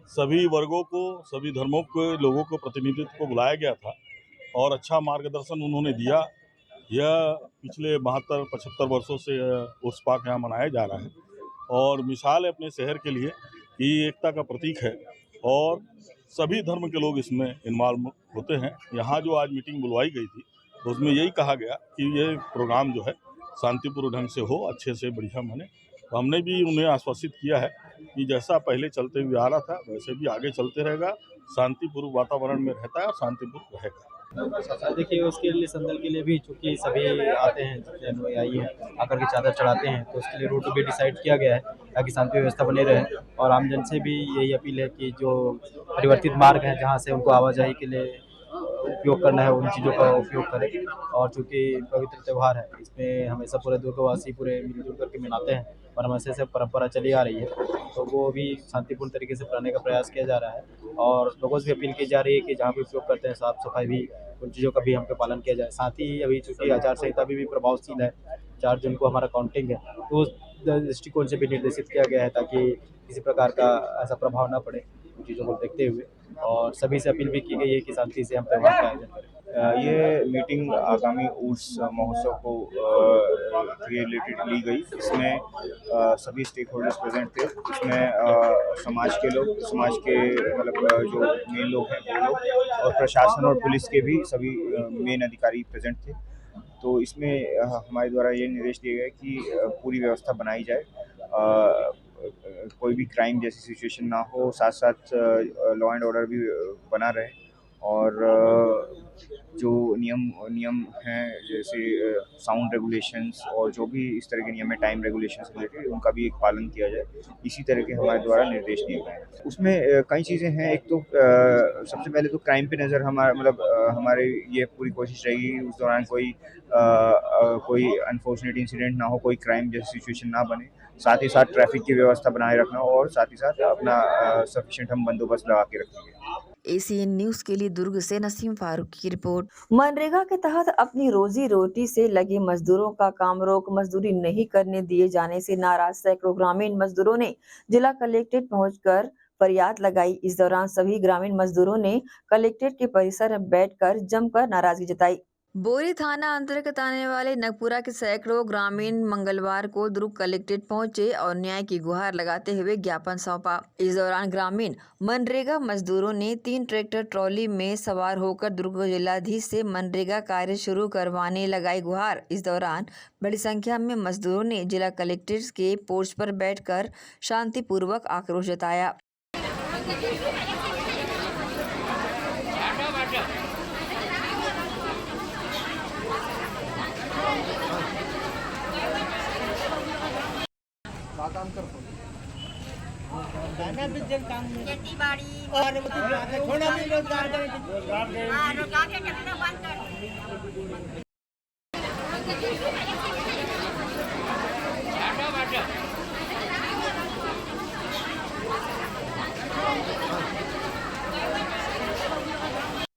सभी वर्गों को, सभी धर्मों के लोगों को, प्रतिनिधित्व को बुलाया गया था और अच्छा मार्गदर्शन उन्होंने दिया। यह पिछले 72-75 वर्षों से उर्स पाक यहाँ मनाया जा रहा है और मिसाल है अपने शहर के लिए कि एकता का प्रतीक है और सभी धर्म के लोग इसमें इन्वॉल्व होते हैं। यहाँ जो आज मीटिंग बुलवाई गई थी तो उसमें यही कहा गया कि ये प्रोग्राम जो है शांतिपूर्ण ढंग से हो, अच्छे से बढ़िया बने। तो हमने भी उन्हें आश्वासित किया है कि जैसा पहले चलते हुए आ रहा था वैसे भी आगे चलते रहेगा, शांतिपूर्ण वातावरण में रहता है और शांतिपूर्ण रहेगा। देखिए उसके लिए संदल के लिए भी चूँकि सभी आते हैं, अनुयायी हैं, आकर के चादर चढ़ाते हैं, तो उसके लिए रूट भी डिसाइड किया गया है ताकि शांति व्यवस्था बनी रहे। और आमजन से भी यही अपील है कि जो परिवर्तित मार्ग हैं जहाँ से उनको आवाजाही के लिए उपयोग करना है उन चीज़ों का उपयोग करें। और चूँकि पवित्र त्यौहार है, इसमें हमेशा पूरे दुर्गवासी पूरे मिलजुल करके मनाते हैं और हमेशा से परंपरा चली आ रही है, तो वो भी शांतिपूर्ण तरीके से कराने का प्रयास किया जा रहा है। और लोगों से भी अपील की जा रही है कि जहाँ भी उपयोग करते हैं साफ़ सफाई भी, उन चीज़ों का भी हमको पालन किया जाए। साथ ही अभी चूँकि आचार संहिता भी प्रभावशील है, 4 जून को हमारा काउंटिंग है, तो उस दृष्टिकोण से भी निर्देशित किया गया है ताकि किसी प्रकार का ऐसा प्रभाव ना पड़े उन चीज़ों को देखते हुए। और सभी से अपील भी की गई है कि शांति से हम त्यौहार का आयोजन करें। ये मीटिंग आगामी उर्स महोत्सव को रिलेटेड ली गई। इसमें सभी स्टेक होल्डर्स प्रेजेंट थे। इसमें समाज के लोग, समाज के मतलब जो मेन लोग हैं वो लोग, और प्रशासन और पुलिस के भी सभी मेन अधिकारी प्रेजेंट थे। तो इसमें हमारे द्वारा ये निर्देश दिए गए कि पूरी व्यवस्था बनाई जाए, कोई भी क्राइम जैसी सिचुएशन ना हो, साथ साथ लॉ एंड ऑर्डर भी बना रहे, और जो नियम हैं जैसे साउंड रेगुलेशंस और जो भी इस तरह के नियम है टाइम रेगुलेशंस रिलेटेड, उनका भी एक पालन किया जाए। इसी तरह के हमारे द्वारा निर्देश दिए गए हैं। उसमें कई चीज़ें हैं। एक तो सबसे पहले तो क्राइम पे नज़र हमारे ये पूरी कोशिश रहेगी उस दौरान कोई अनफॉर्चुनेट इंसिडेंट ना हो, कोई क्राइम जैसी सिचुएशन ना बने। साथ ही साथ ट्रैफिक की व्यवस्था बनाए रखना और साथ ही साथ अपना सफिशिएंट हम बंदोबस्त लगा के रखेंगे। एसीएन न्यूज के लिए दुर्ग से नसीम फारूक की रिपोर्ट। मनरेगा के तहत अपनी रोजी रोटी से लगे मजदूरों का काम रोक मजदूरी नहीं करने दिए जाने से नाराज सैकड़ों ग्रामीण मजदूरों ने जिला कलेक्ट्रेट पहुंचकर फरियाद लगाई। इस दौरान सभी ग्रामीण मजदूरों ने कलेक्ट्रेट के परिसर में बैठकर जमकर नाराजगी जताई। बोरी थाना अंतर्गत आने वाले नगपुरा के सैकड़ों ग्रामीण मंगलवार को दुर्ग कलेक्ट्रेट पहुंचे और न्याय की गुहार लगाते हुए ज्ञापन सौंपा। इस दौरान ग्रामीण मनरेगा मजदूरों ने 3 ट्रैक्टर ट्रॉली में सवार होकर दुर्ग जिलाधीश से मनरेगा कार्य शुरू करवाने लगाई गुहार। इस दौरान बड़ी संख्या में मजदूरों ने जिला कलेक्ट्रेट के पोर्च पर बैठकर शांतिपूर्वक आक्रोश जताया।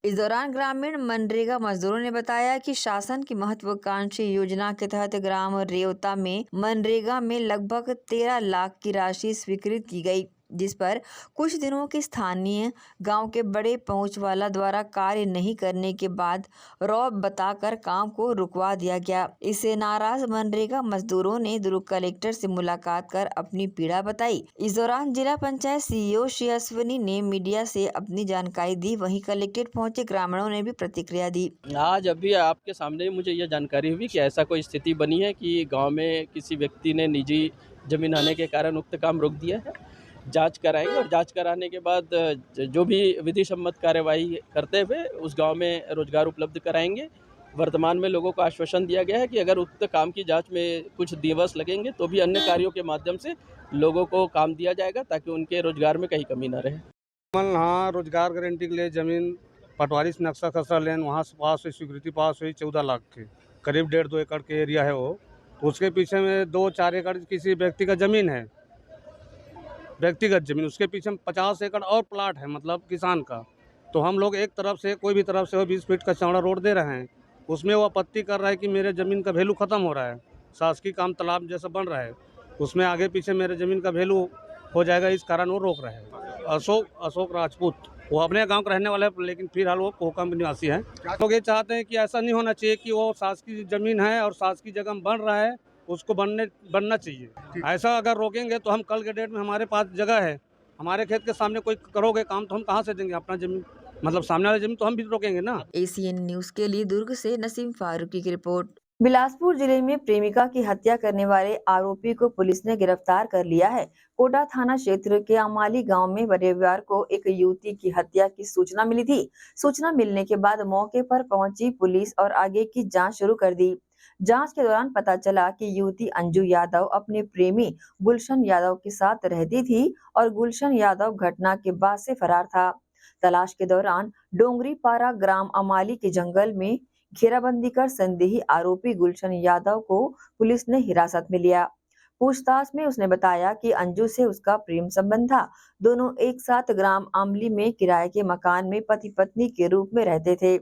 इस दौरान ग्रामीण मनरेगा मजदूरों ने बताया कि शासन की महत्वाकांक्षी योजना के तहत ग्राम रेवता में मनरेगा में लगभग 13 लाख की राशि स्वीकृत की गई, जिस पर कुछ दिनों के स्थानीय गांव के बड़े पहुंच वाला द्वारा कार्य नहीं करने के बाद रौब बताकर काम को रुकवा दिया गया। इससे नाराज मनरेगा मजदूरों ने दुर्ग कलेक्टर से मुलाकात कर अपनी पीड़ा बताई। इस दौरान जिला पंचायत सीईओ श्री अश्विनी ने मीडिया से अपनी जानकारी दी। वहीं कलेक्ट्रेट पहुंचे ग्रामीणों ने भी प्रतिक्रिया दी। आज अभी आपके सामने मुझे यह जानकारी हुई कि ऐसा कोई स्थिति बनी है कि गाँव में किसी व्यक्ति ने निजी जमीन आने के कारण उक्त काम रोक दिया है। जांच कराएंगे और जांच कराने के बाद जो भी विधि सम्मत कार्यवाही करते हुए उस गांव में रोजगार उपलब्ध कराएंगे। वर्तमान में लोगों को आश्वासन दिया गया है कि अगर उक्त काम की जांच में कुछ दिवस लगेंगे तो भी अन्य कार्यों के माध्यम से लोगों को काम दिया जाएगा ताकि उनके रोजगार में कहीं कमी न रहे। हाँ, रोजगार गारंटी के लिए जमीन पटवारी से नक्शा खसरा लेन वहाँ से पास हुई, स्वीकृति पास हुई 14 लाख के करीब 1.5-2 एकड़ के एरिया है वो। उसके पीछे में 2-4 एकड़ किसी व्यक्ति का जमीन है, व्यक्तिगत जमीन। उसके पीछे 50 एकड़ और प्लाट है, मतलब किसान का। तो हम लोग एक तरफ से कोई भी तरफ से 20 फीट का चौड़ा रोड दे रहे हैं, उसमें वो आपत्ति कर रहा है कि मेरे ज़मीन का वैल्यू ख़त्म हो रहा है, शासकीय काम तालाब जैसा बन रहा है, उसमें आगे पीछे मेरे ज़मीन का वैल्यू हो जाएगा, इस कारण वो रोक रहे हैं। अशोक राजपूत, वो अपने गांव के रहने वाले हैं, लेकिन फिलहाल वो कोहका में निवासी हैं। लोग ये चाहते हैं कि ऐसा नहीं होना चाहिए कि वो शासकीय ज़मीन है और शासकीय जगह में बन रहा है, उसको बनना चाहिए। ऐसा अगर रोकेंगे तो हम कल के डेट में हमारे पास जगह है, हमारे खेत के सामने कोई करोगे काम तो हम कहाँ से देंगे अपना जमीन, मतलब सामने वाली जमीन तो हम भी रोकेंगे ना। एसीएन न्यूज के लिए दुर्ग से नसीम फारूकी की रिपोर्ट। बिलासपुर जिले में प्रेमिका की हत्या करने वाले आरोपी को पुलिस ने गिरफ्तार कर लिया है। कोटा थाना क्षेत्र के अमाली गांव में रविवार को एक युवती की हत्या की सूचना मिली थी। सूचना मिलने के बाद मौके पर पहुंची पुलिस और आगे की जांच शुरू कर दी। जांच के दौरान पता चला कि युवती अंजू यादव अपने प्रेमी गुलशन यादव के साथ रहती थी और गुलशन यादव घटना के बाद से फरार था। तलाश के दौरान डोंगरीपारा ग्राम अमाली के जंगल में घेराबंदी कर संदेही आरोपी गुलशन यादव को पुलिस ने हिरासत में लिया। पूछताछ में उसने बताया कि अंजू से उसका प्रेम संबंध था। दोनों एक साथ ग्राम अमली में किराए के मकान में पति पत्नी के रूप में रहते थे।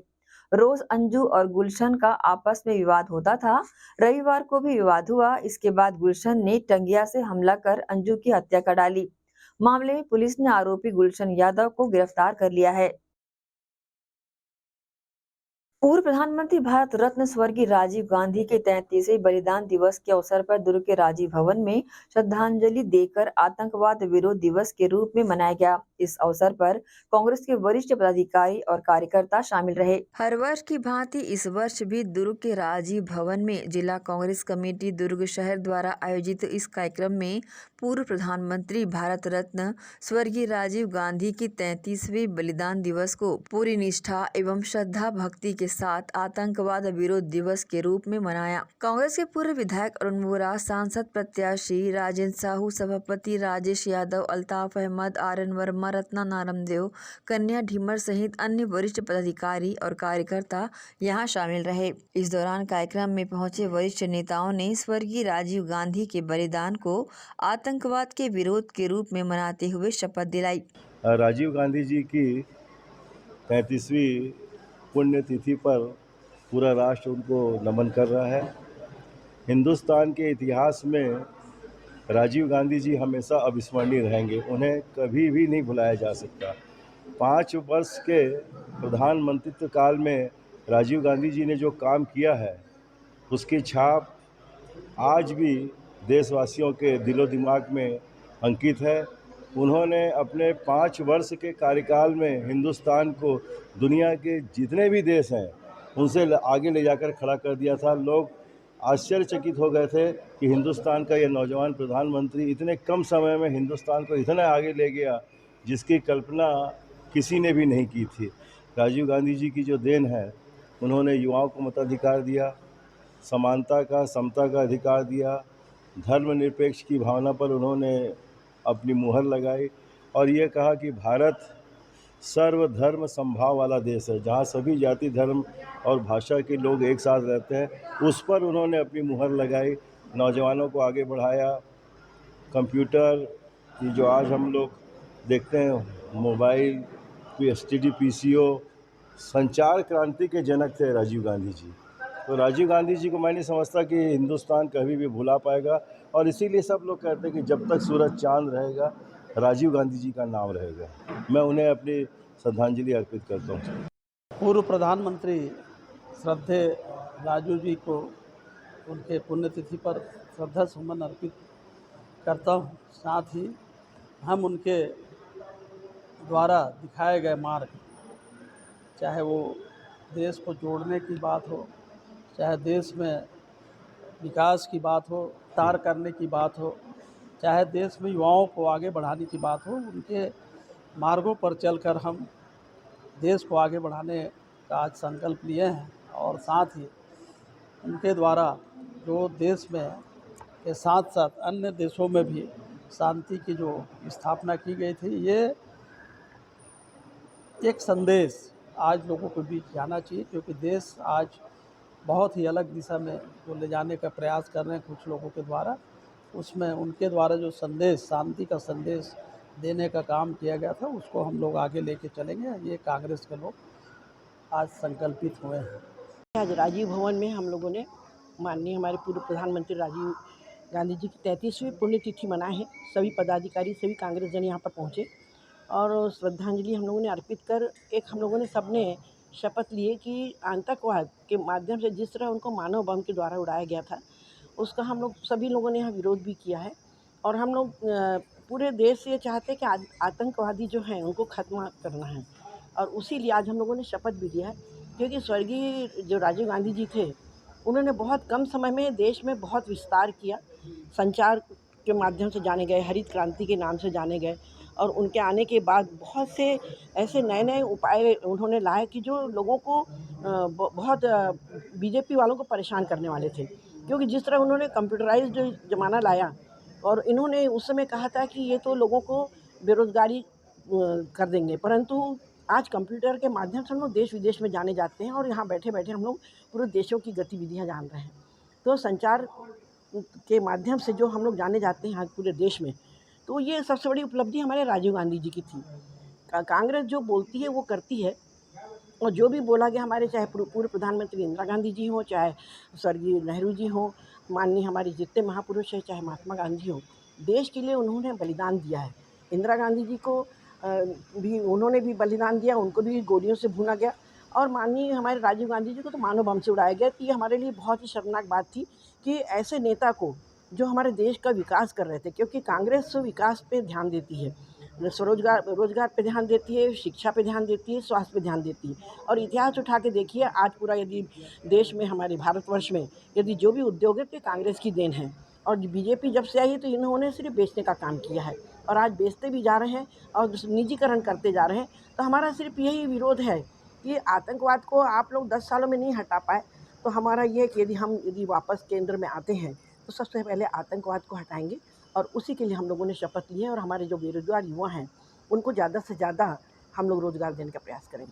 रोज अंजू और गुलशन का आपस में विवाद होता था। रविवार को भी विवाद हुआ। इसके बाद गुलशन ने टंगिया से हमला कर अंजू की हत्या कर डाली। मामले में पुलिस ने आरोपी गुलशन यादव को गिरफ्तार कर लिया है। पूर्व प्रधानमंत्री भारत रत्न स्वर्गीय राजीव गांधी के 33वें बलिदान दिवस के अवसर पर दुर्ग के राजीव भवन में श्रद्धांजलि देकर आतंकवाद विरोध दिवस के रूप में मनाया गया। इस अवसर पर कांग्रेस के वरिष्ठ पदाधिकारी और कार्यकर्ता शामिल रहे। हर वर्ष की भांति इस वर्ष भी दुर्ग के राजीव भवन में जिला कांग्रेस कमेटी दुर्ग शहर द्वारा आयोजित इस कार्यक्रम में पूर्व प्रधानमंत्री भारत रत्न स्वर्गीय राजीव गांधी की 33वें बलिदान दिवस को पूरी निष्ठा एवं श्रद्धा भक्ति के साथ आतंकवाद विरोध दिवस के रूप में मनाया। कांग्रेस के पूर्व विधायक अरुण वोरा, सांसद प्रत्याशी राजेंद्र साहू, सभापति राजेश यादव, अल्ताफ अहमद, आर्यन वर्मा, रत्ना नारमदेव, कन्या ढीमर सहित अन्य वरिष्ठ पदाधिकारी और कार्यकर्ता यहां शामिल रहे। इस दौरान कार्यक्रम में पहुंचे वरिष्ठ नेताओं ने स्वर्गीय राजीव गांधी के बलिदान को आतंकवाद के विरोध के रूप में मनाते हुए शपथ दिलाई। राजीव गांधी जी की 35वीं पुण्यतिथि पर पूरा राष्ट्र उनको नमन कर रहा है। हिंदुस्तान के इतिहास में राजीव गांधी जी हमेशा अविस्मरणीय रहेंगे, उन्हें कभी भी नहीं भुलाया जा सकता। 5 वर्ष के प्रधानमंत्रित्व काल में राजीव गांधी जी ने जो काम किया है उसकी छाप आज भी देशवासियों के दिलो दिमाग में अंकित है। उन्होंने अपने 5 वर्ष के कार्यकाल में हिंदुस्तान को दुनिया के जितने भी देश हैं उनसे आगे ले जाकर खड़ा कर दिया था। लोग आश्चर्यचकित हो गए थे कि हिंदुस्तान का यह नौजवान प्रधानमंत्री इतने कम समय में हिंदुस्तान को इतना आगे ले गया जिसकी कल्पना किसी ने भी नहीं की थी। राजीव गांधी जी की जो देन है, उन्होंने युवाओं को मताधिकार दिया, समानता का, समता का अधिकार दिया, धर्मनिरपेक्ष की भावना पर उन्होंने अपनी मुहर लगाई और ये कहा कि भारत सर्वधर्म समभाव वाला देश है, जहाँ सभी जाति, धर्म और भाषा के लोग एक साथ रहते हैं। उस पर उन्होंने अपनी मुहर लगाई, नौजवानों को आगे बढ़ाया। कंप्यूटर की जो आज हम लोग देखते हैं, मोबाइल, STD, PCO, संचार क्रांति के जनक थे राजीव गांधी जी। तो राजीव गांधी जी को मैं नहीं समझता कि हिंदुस्तान कभी भी भुला पाएगा और इसीलिए सब लोग कहते हैं कि जब तक सूरज चांद रहेगा राजीव गांधी जी का नाम रहेगा। मैं उन्हें अपनी श्रद्धांजलि अर्पित करता हूँ। पूर्व प्रधानमंत्री श्रद्धेय राजीव जी को उनके पुण्यतिथि पर श्रद्धा सुमन अर्पित करता हूँ। साथ ही हम उनके द्वारा दिखाए गए मार्ग, चाहे वो देश को जोड़ने की बात हो, चाहे देश में विकास की बात हो, विस्तार करने की बात हो, चाहे देश में युवाओं को आगे बढ़ाने की बात हो, उनके मार्गों पर चलकर हम देश को आगे बढ़ाने का आज संकल्प लिए हैं। और साथ ही उनके द्वारा जो देश में के साथ साथ अन्य देशों में भी शांति की जो स्थापना की गई थी, ये एक संदेश आज लोगों के बीच जाना चाहिए, क्योंकि देश आज बहुत ही अलग दिशा में जो ले जाने का प्रयास कर रहे हैं कुछ लोगों के द्वारा, उसमें उनके द्वारा जो संदेश, शांति का संदेश देने का काम किया गया था, उसको हम लोग आगे लेके चलेंगे। ये कांग्रेस के लोग आज संकल्पित हुए हैं। आज राजीव भवन में हम लोगों ने माननीय हमारे पूर्व प्रधानमंत्री राजीव गांधी जी की 33वीं पुण्यतिथि मनाई है। सभी पदाधिकारी, सभी कांग्रेस जन यहाँ पर पहुँचे और श्रद्धांजलि हम लोगों ने अर्पित कर एक हम लोगों ने सबने शपथ लिए कि आतंकवाद के माध्यम से जिस तरह उनको मानव बम के द्वारा उड़ाया गया था, उसका हम लोग सभी लोगों ने यहाँ विरोध भी किया है। और हम लोग पूरे देश से ये चाहते हैं कि आतंकवादी जो हैं उनको ख़त्म करना है, और उसी लिए आज हम लोगों ने शपथ भी लिया है। क्योंकि स्वर्गीय जो राजीव गांधी जी थे, उन्होंने बहुत कम समय में देश में बहुत विस्तार किया, संचार के माध्यम से जाने गए, हरित क्रांति के नाम से जाने गए, और उनके आने के बाद बहुत से ऐसे नए नए उपाय उन्होंने लाए कि जो लोगों को बहुत बीजेपी वालों को परेशान करने वाले थे। क्योंकि जिस तरह उन्होंने कंप्यूटराइज्ड जो ज़माना लाया, और इन्होंने उस समय कहा था कि ये तो लोगों को बेरोज़गारी कर देंगे, परंतु आज कंप्यूटर के माध्यम से हम लोग देश विदेश में जाने जाते हैं और यहाँ बैठे बैठे हम लोग पूरे देशों की गतिविधियाँ जान रहे हैं। तो संचार के माध्यम से जो हम लोग जाने जाते हैं आज पूरे देश में, तो ये सबसे बड़ी उपलब्धि हमारे राजीव गांधी जी की थी। कांग्रेस जो बोलती है वो करती है, और जो भी बोला गया हमारे चाहे पूर्व प्रधानमंत्री इंदिरा गांधी जी हो, चाहे स्वर्गीय नेहरू जी हो, माननीय हमारे जितने महापुरुष हैं, चाहे महात्मा गांधी हो, देश के लिए उन्होंने बलिदान दिया है। इंदिरा गांधी जी को भी उन्होंने भी बलिदान दिया, उनको भी गोलियों से भूना गया, और माननीय हमारे राजीव गांधी जी को तो मानव बम से उड़ाया गया। तो ये हमारे लिए बहुत ही शर्मनाक बात थी कि ऐसे नेता को जो हमारे देश का विकास कर रहे थे, क्योंकि कांग्रेस विकास पे ध्यान देती है, रोजगार पे ध्यान देती है, शिक्षा पे ध्यान देती है, स्वास्थ्य पे ध्यान देती है। और इतिहास उठा के देखिए, आज पूरा यदि देश में, हमारे भारतवर्ष में यदि जो भी उद्योग है, तो कांग्रेस की देन है। और बीजेपी जब से आई है तो इन्होंने सिर्फ बेचने का काम किया है, और आज बेचते भी जा रहे हैं और निजीकरण करते जा रहे हैं। तो हमारा सिर्फ यही विरोध है कि आतंकवाद को आप लोग 10 सालों में नहीं हटा पाए, तो हमारा ये है कि यदि वापस केंद्र में आते हैं तो सबसे पहले आतंकवाद को हटाएंगे, और उसी के लिए हम लोगों ने शपथ ली है। और हमारे जो बेरोजगार युवा हैं उनको ज़्यादा से ज़्यादा हम लोग रोजगार देने का प्रयास करेंगे।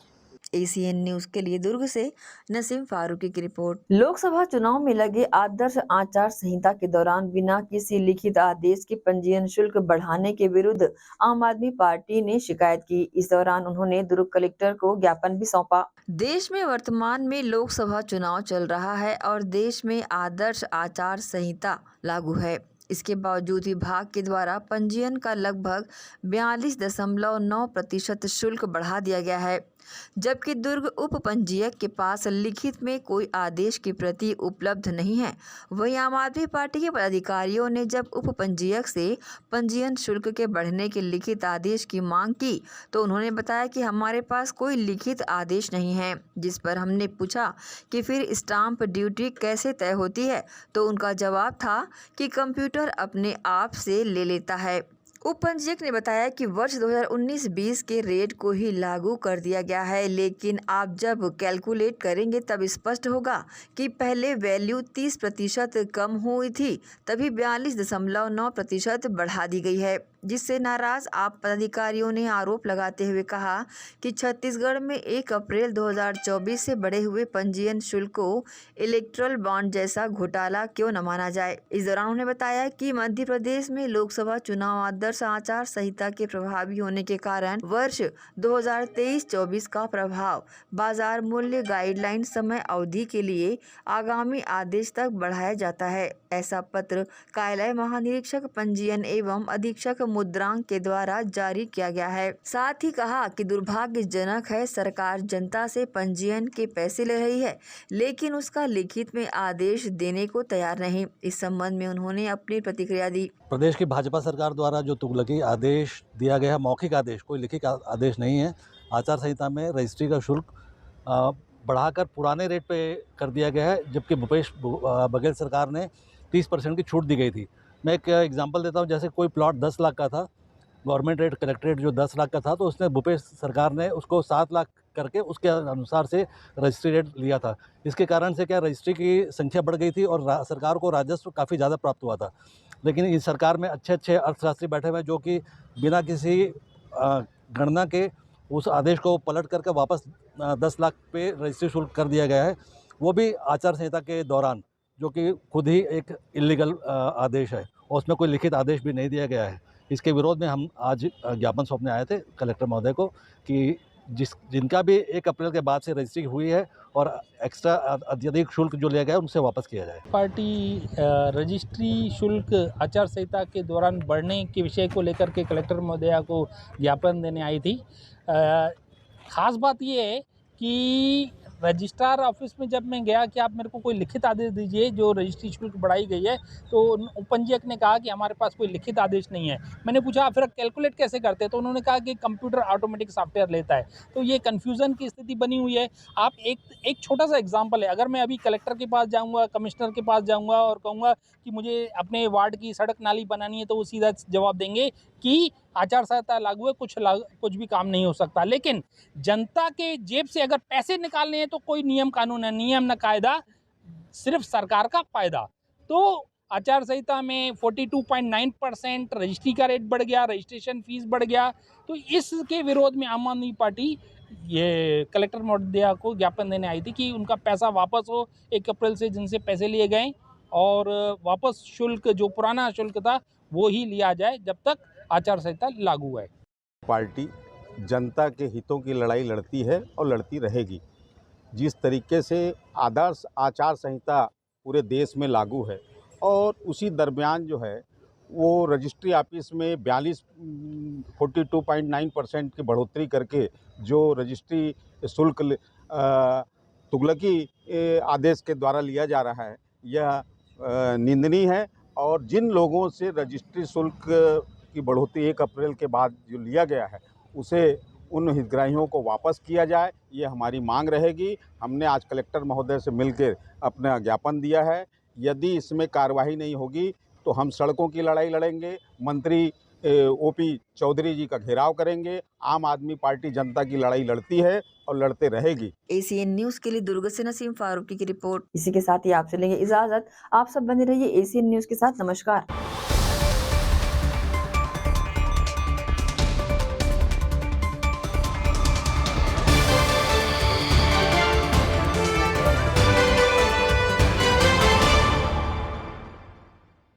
एसीएन न्यूज के लिए दुर्ग से नसीम फारूकी की रिपोर्ट। लोकसभा चुनाव में लगे आदर्श आचार संहिता के दौरान बिना किसी लिखित आदेश के पंजीयन शुल्क बढ़ाने के विरुद्ध आम आदमी पार्टी ने शिकायत की। इस दौरान उन्होंने दुर्ग कलेक्टर को ज्ञापन भी सौंपा। देश में वर्तमान में लोकसभा चुनाव चल रहा है और देश में आदर्श आचार संहिता लागू है। इसके बावजूद विभाग के द्वारा पंजीयन का लगभग 42.9% शुल्क बढ़ा दिया गया है, जबकि दुर्ग उप पंजीयक के पास लिखित में कोई आदेश की प्रति उपलब्ध नहीं है। वहीं आम आदमी पार्टी के पदाधिकारियों ने जब उप पंजीयक से पंजीयन शुल्क के बढ़ने के लिखित आदेश की मांग की तो उन्होंने बताया कि हमारे पास कोई लिखित आदेश नहीं है, जिस पर हमने पूछा कि फिर स्टाम्प ड्यूटी कैसे तय होती है, तो उनका जवाब था कि कंप्यूटर अपने आप से ले लेता है। उप पंजीयक ने बताया कि वर्ष 2019-20 के रेट को ही लागू कर दिया गया है, लेकिन आप जब कैलकुलेट करेंगे तब स्पष्ट होगा कि पहले वैल्यू 30% कम हुई थी, तभी 42.9% बढ़ा दी गई है, जिससे नाराज आप पदाधिकारियों ने आरोप लगाते हुए कहा कि छत्तीसगढ़ में 1 अप्रैल 2024 से बढ़े हुए पंजीयन शुल्क को इलेक्ट्रल बॉन्ड जैसा घोटाला क्यों न माना जाए। इस दौरान उन्होंने बताया कि मध्य प्रदेश में लोकसभा चुनाव आदर्श आचार संहिता के प्रभावी होने के कारण वर्ष 2023-24 का प्रभाव बाजार मूल्य गाइडलाइन समय अवधि के लिए आगामी आदेश तक बढ़ाया जाता है। ऐसा पत्र कार्यालय महानिरीक्षक पंजीयन एवं अधीक्षक मुद्रांक के द्वारा जारी किया गया है। साथ ही कहा कि दुर्भाग्यजनक है, सरकार जनता से पंजीयन के पैसे ले रही है, लेकिन उसका लिखित में आदेश देने को तैयार नहीं। इस संबंध में उन्होंने अपनी प्रतिक्रिया दी। प्रदेश की भाजपा सरकार द्वारा जो तुगलकी आदेश दिया गया है, मौखिक आदेश, कोई लिखित आदेश नहीं है। आचार संहिता में रजिस्ट्री का शुल्क बढ़ाकर पुराने रेट पे कर दिया गया है, जबकि भूपेश बघेल सरकार ने 30% की छूट दी गई थी। मैं एक एग्जांपल देता हूं, जैसे कोई प्लॉट 10 लाख का था, गवर्नमेंट रेट कलेक्ट रेट जो 10 लाख का था, तो उसने भूपेश सरकार ने उसको 7 लाख करके उसके अनुसार से रजिस्ट्री रेट लिया था। इसके कारण से क्या रजिस्ट्री की संख्या बढ़ गई थी और सरकार को राजस्व काफ़ी ज़्यादा प्राप्त हुआ था। लेकिन इस सरकार में अच्छे अच्छे अर्थशास्त्री बैठे हुए हैं जो कि बिना किसी गणना के उस आदेश को पलट करके वापस 10 लाख पे रजिस्ट्री शुल्क कर दिया गया है, वो भी आचार संहिता के दौरान, जो कि खुद ही एक इलीगल आदेश है और उसमें कोई लिखित आदेश भी नहीं दिया गया है। इसके विरोध में हम आज ज्ञापन सौंपने आए थे कलेक्टर महोदय को कि जिनका भी 1 अप्रैल के बाद से रजिस्ट्री हुई है और एक्स्ट्रा अत्यधिक शुल्क जो लिया गया है उनसे वापस किया जाए। पार्टी रजिस्ट्री शुल्क आचार संहिता के दौरान बढ़ने के विषय को लेकर के कलेक्टर महोदया को ज्ञापन देने आई थी। खास बात ये है कि रजिस्ट्रार ऑफिस में जब मैं गया कि आप मेरे को कोई लिखित आदेश दीजिए जो रजिस्ट्री शुल्क बढ़ाई गई है, तो उपपंजीयक ने कहा कि हमारे पास कोई लिखित आदेश नहीं है। मैंने पूछा फिर कैलकुलेट कैसे करते हैं, तो उन्होंने कहा कि कंप्यूटर ऑटोमेटिक सॉफ्टवेयर लेता है। तो ये कन्फ्यूज़न की स्थिति बनी हुई है। आप एक छोटा सा एग्जाम्पल है, अगर मैं अभी कलेक्टर के पास जाऊँगा, कमिश्नर के पास जाऊँगा और कहूँगा कि मुझे अपने वार्ड की सड़क नाली बनानी है, तो वो सीधा जवाब देंगे कि आचार संहिता लागू है, कुछ भी काम नहीं हो सकता। लेकिन जनता के जेब से अगर पैसे निकालने हैं तो कोई नियम कानून है, नियम न कायदा, सिर्फ सरकार का फायदा। तो आचार संहिता में 42.9% रजिस्ट्री का रेट बढ़ गया, रजिस्ट्रेशन फीस बढ़ गया। तो इसके विरोध में आम आदमी पार्टी ये कलेक्टर महोदया को ज्ञापन देने आई थी कि उनका पैसा वापस हो, 1 अप्रैल से जिनसे पैसे लिए गए, और वापस शुल्क जो पुराना शुल्क था वो ही लिया जाए जब तक आचार संहिता लागू है। पार्टी जनता के हितों की लड़ाई लड़ती है और लड़ती रहेगी। जिस तरीके से आदर्श आचार संहिता पूरे देश में लागू है और उसी दरमियान जो है वो रजिस्ट्री ऑफिस में 42.9% की बढ़ोतरी करके जो रजिस्ट्री शुल्क तुगलकी आदेश के द्वारा लिया जा रहा है, यह निंदनीय है। और जिन लोगों से रजिस्ट्री शुल्क की बढ़ोतरी 1 अप्रैल के बाद जो लिया गया है उसे उन हितग्राहियों को वापस किया जाए, ये हमारी मांग रहेगी। हमने आज कलेक्टर महोदय से मिलकर अपना ज्ञापन दिया है। यदि इसमें कार्रवाई नहीं होगी तो हम सड़कों की लड़ाई लड़ेंगे, मंत्री ओपी चौधरी जी का घेराव करेंगे। आम आदमी पार्टी जनता की लड़ाई लड़ती है और लड़ते रहेगी। एसीएन न्यूज के लिए दुर्ग से नसीम फारूकी की रिपोर्ट। इसी के साथ ही आपसे लेंगे इजाजत। आप सब बने रहिए एसीएन न्यूज के साथ। नमस्कार।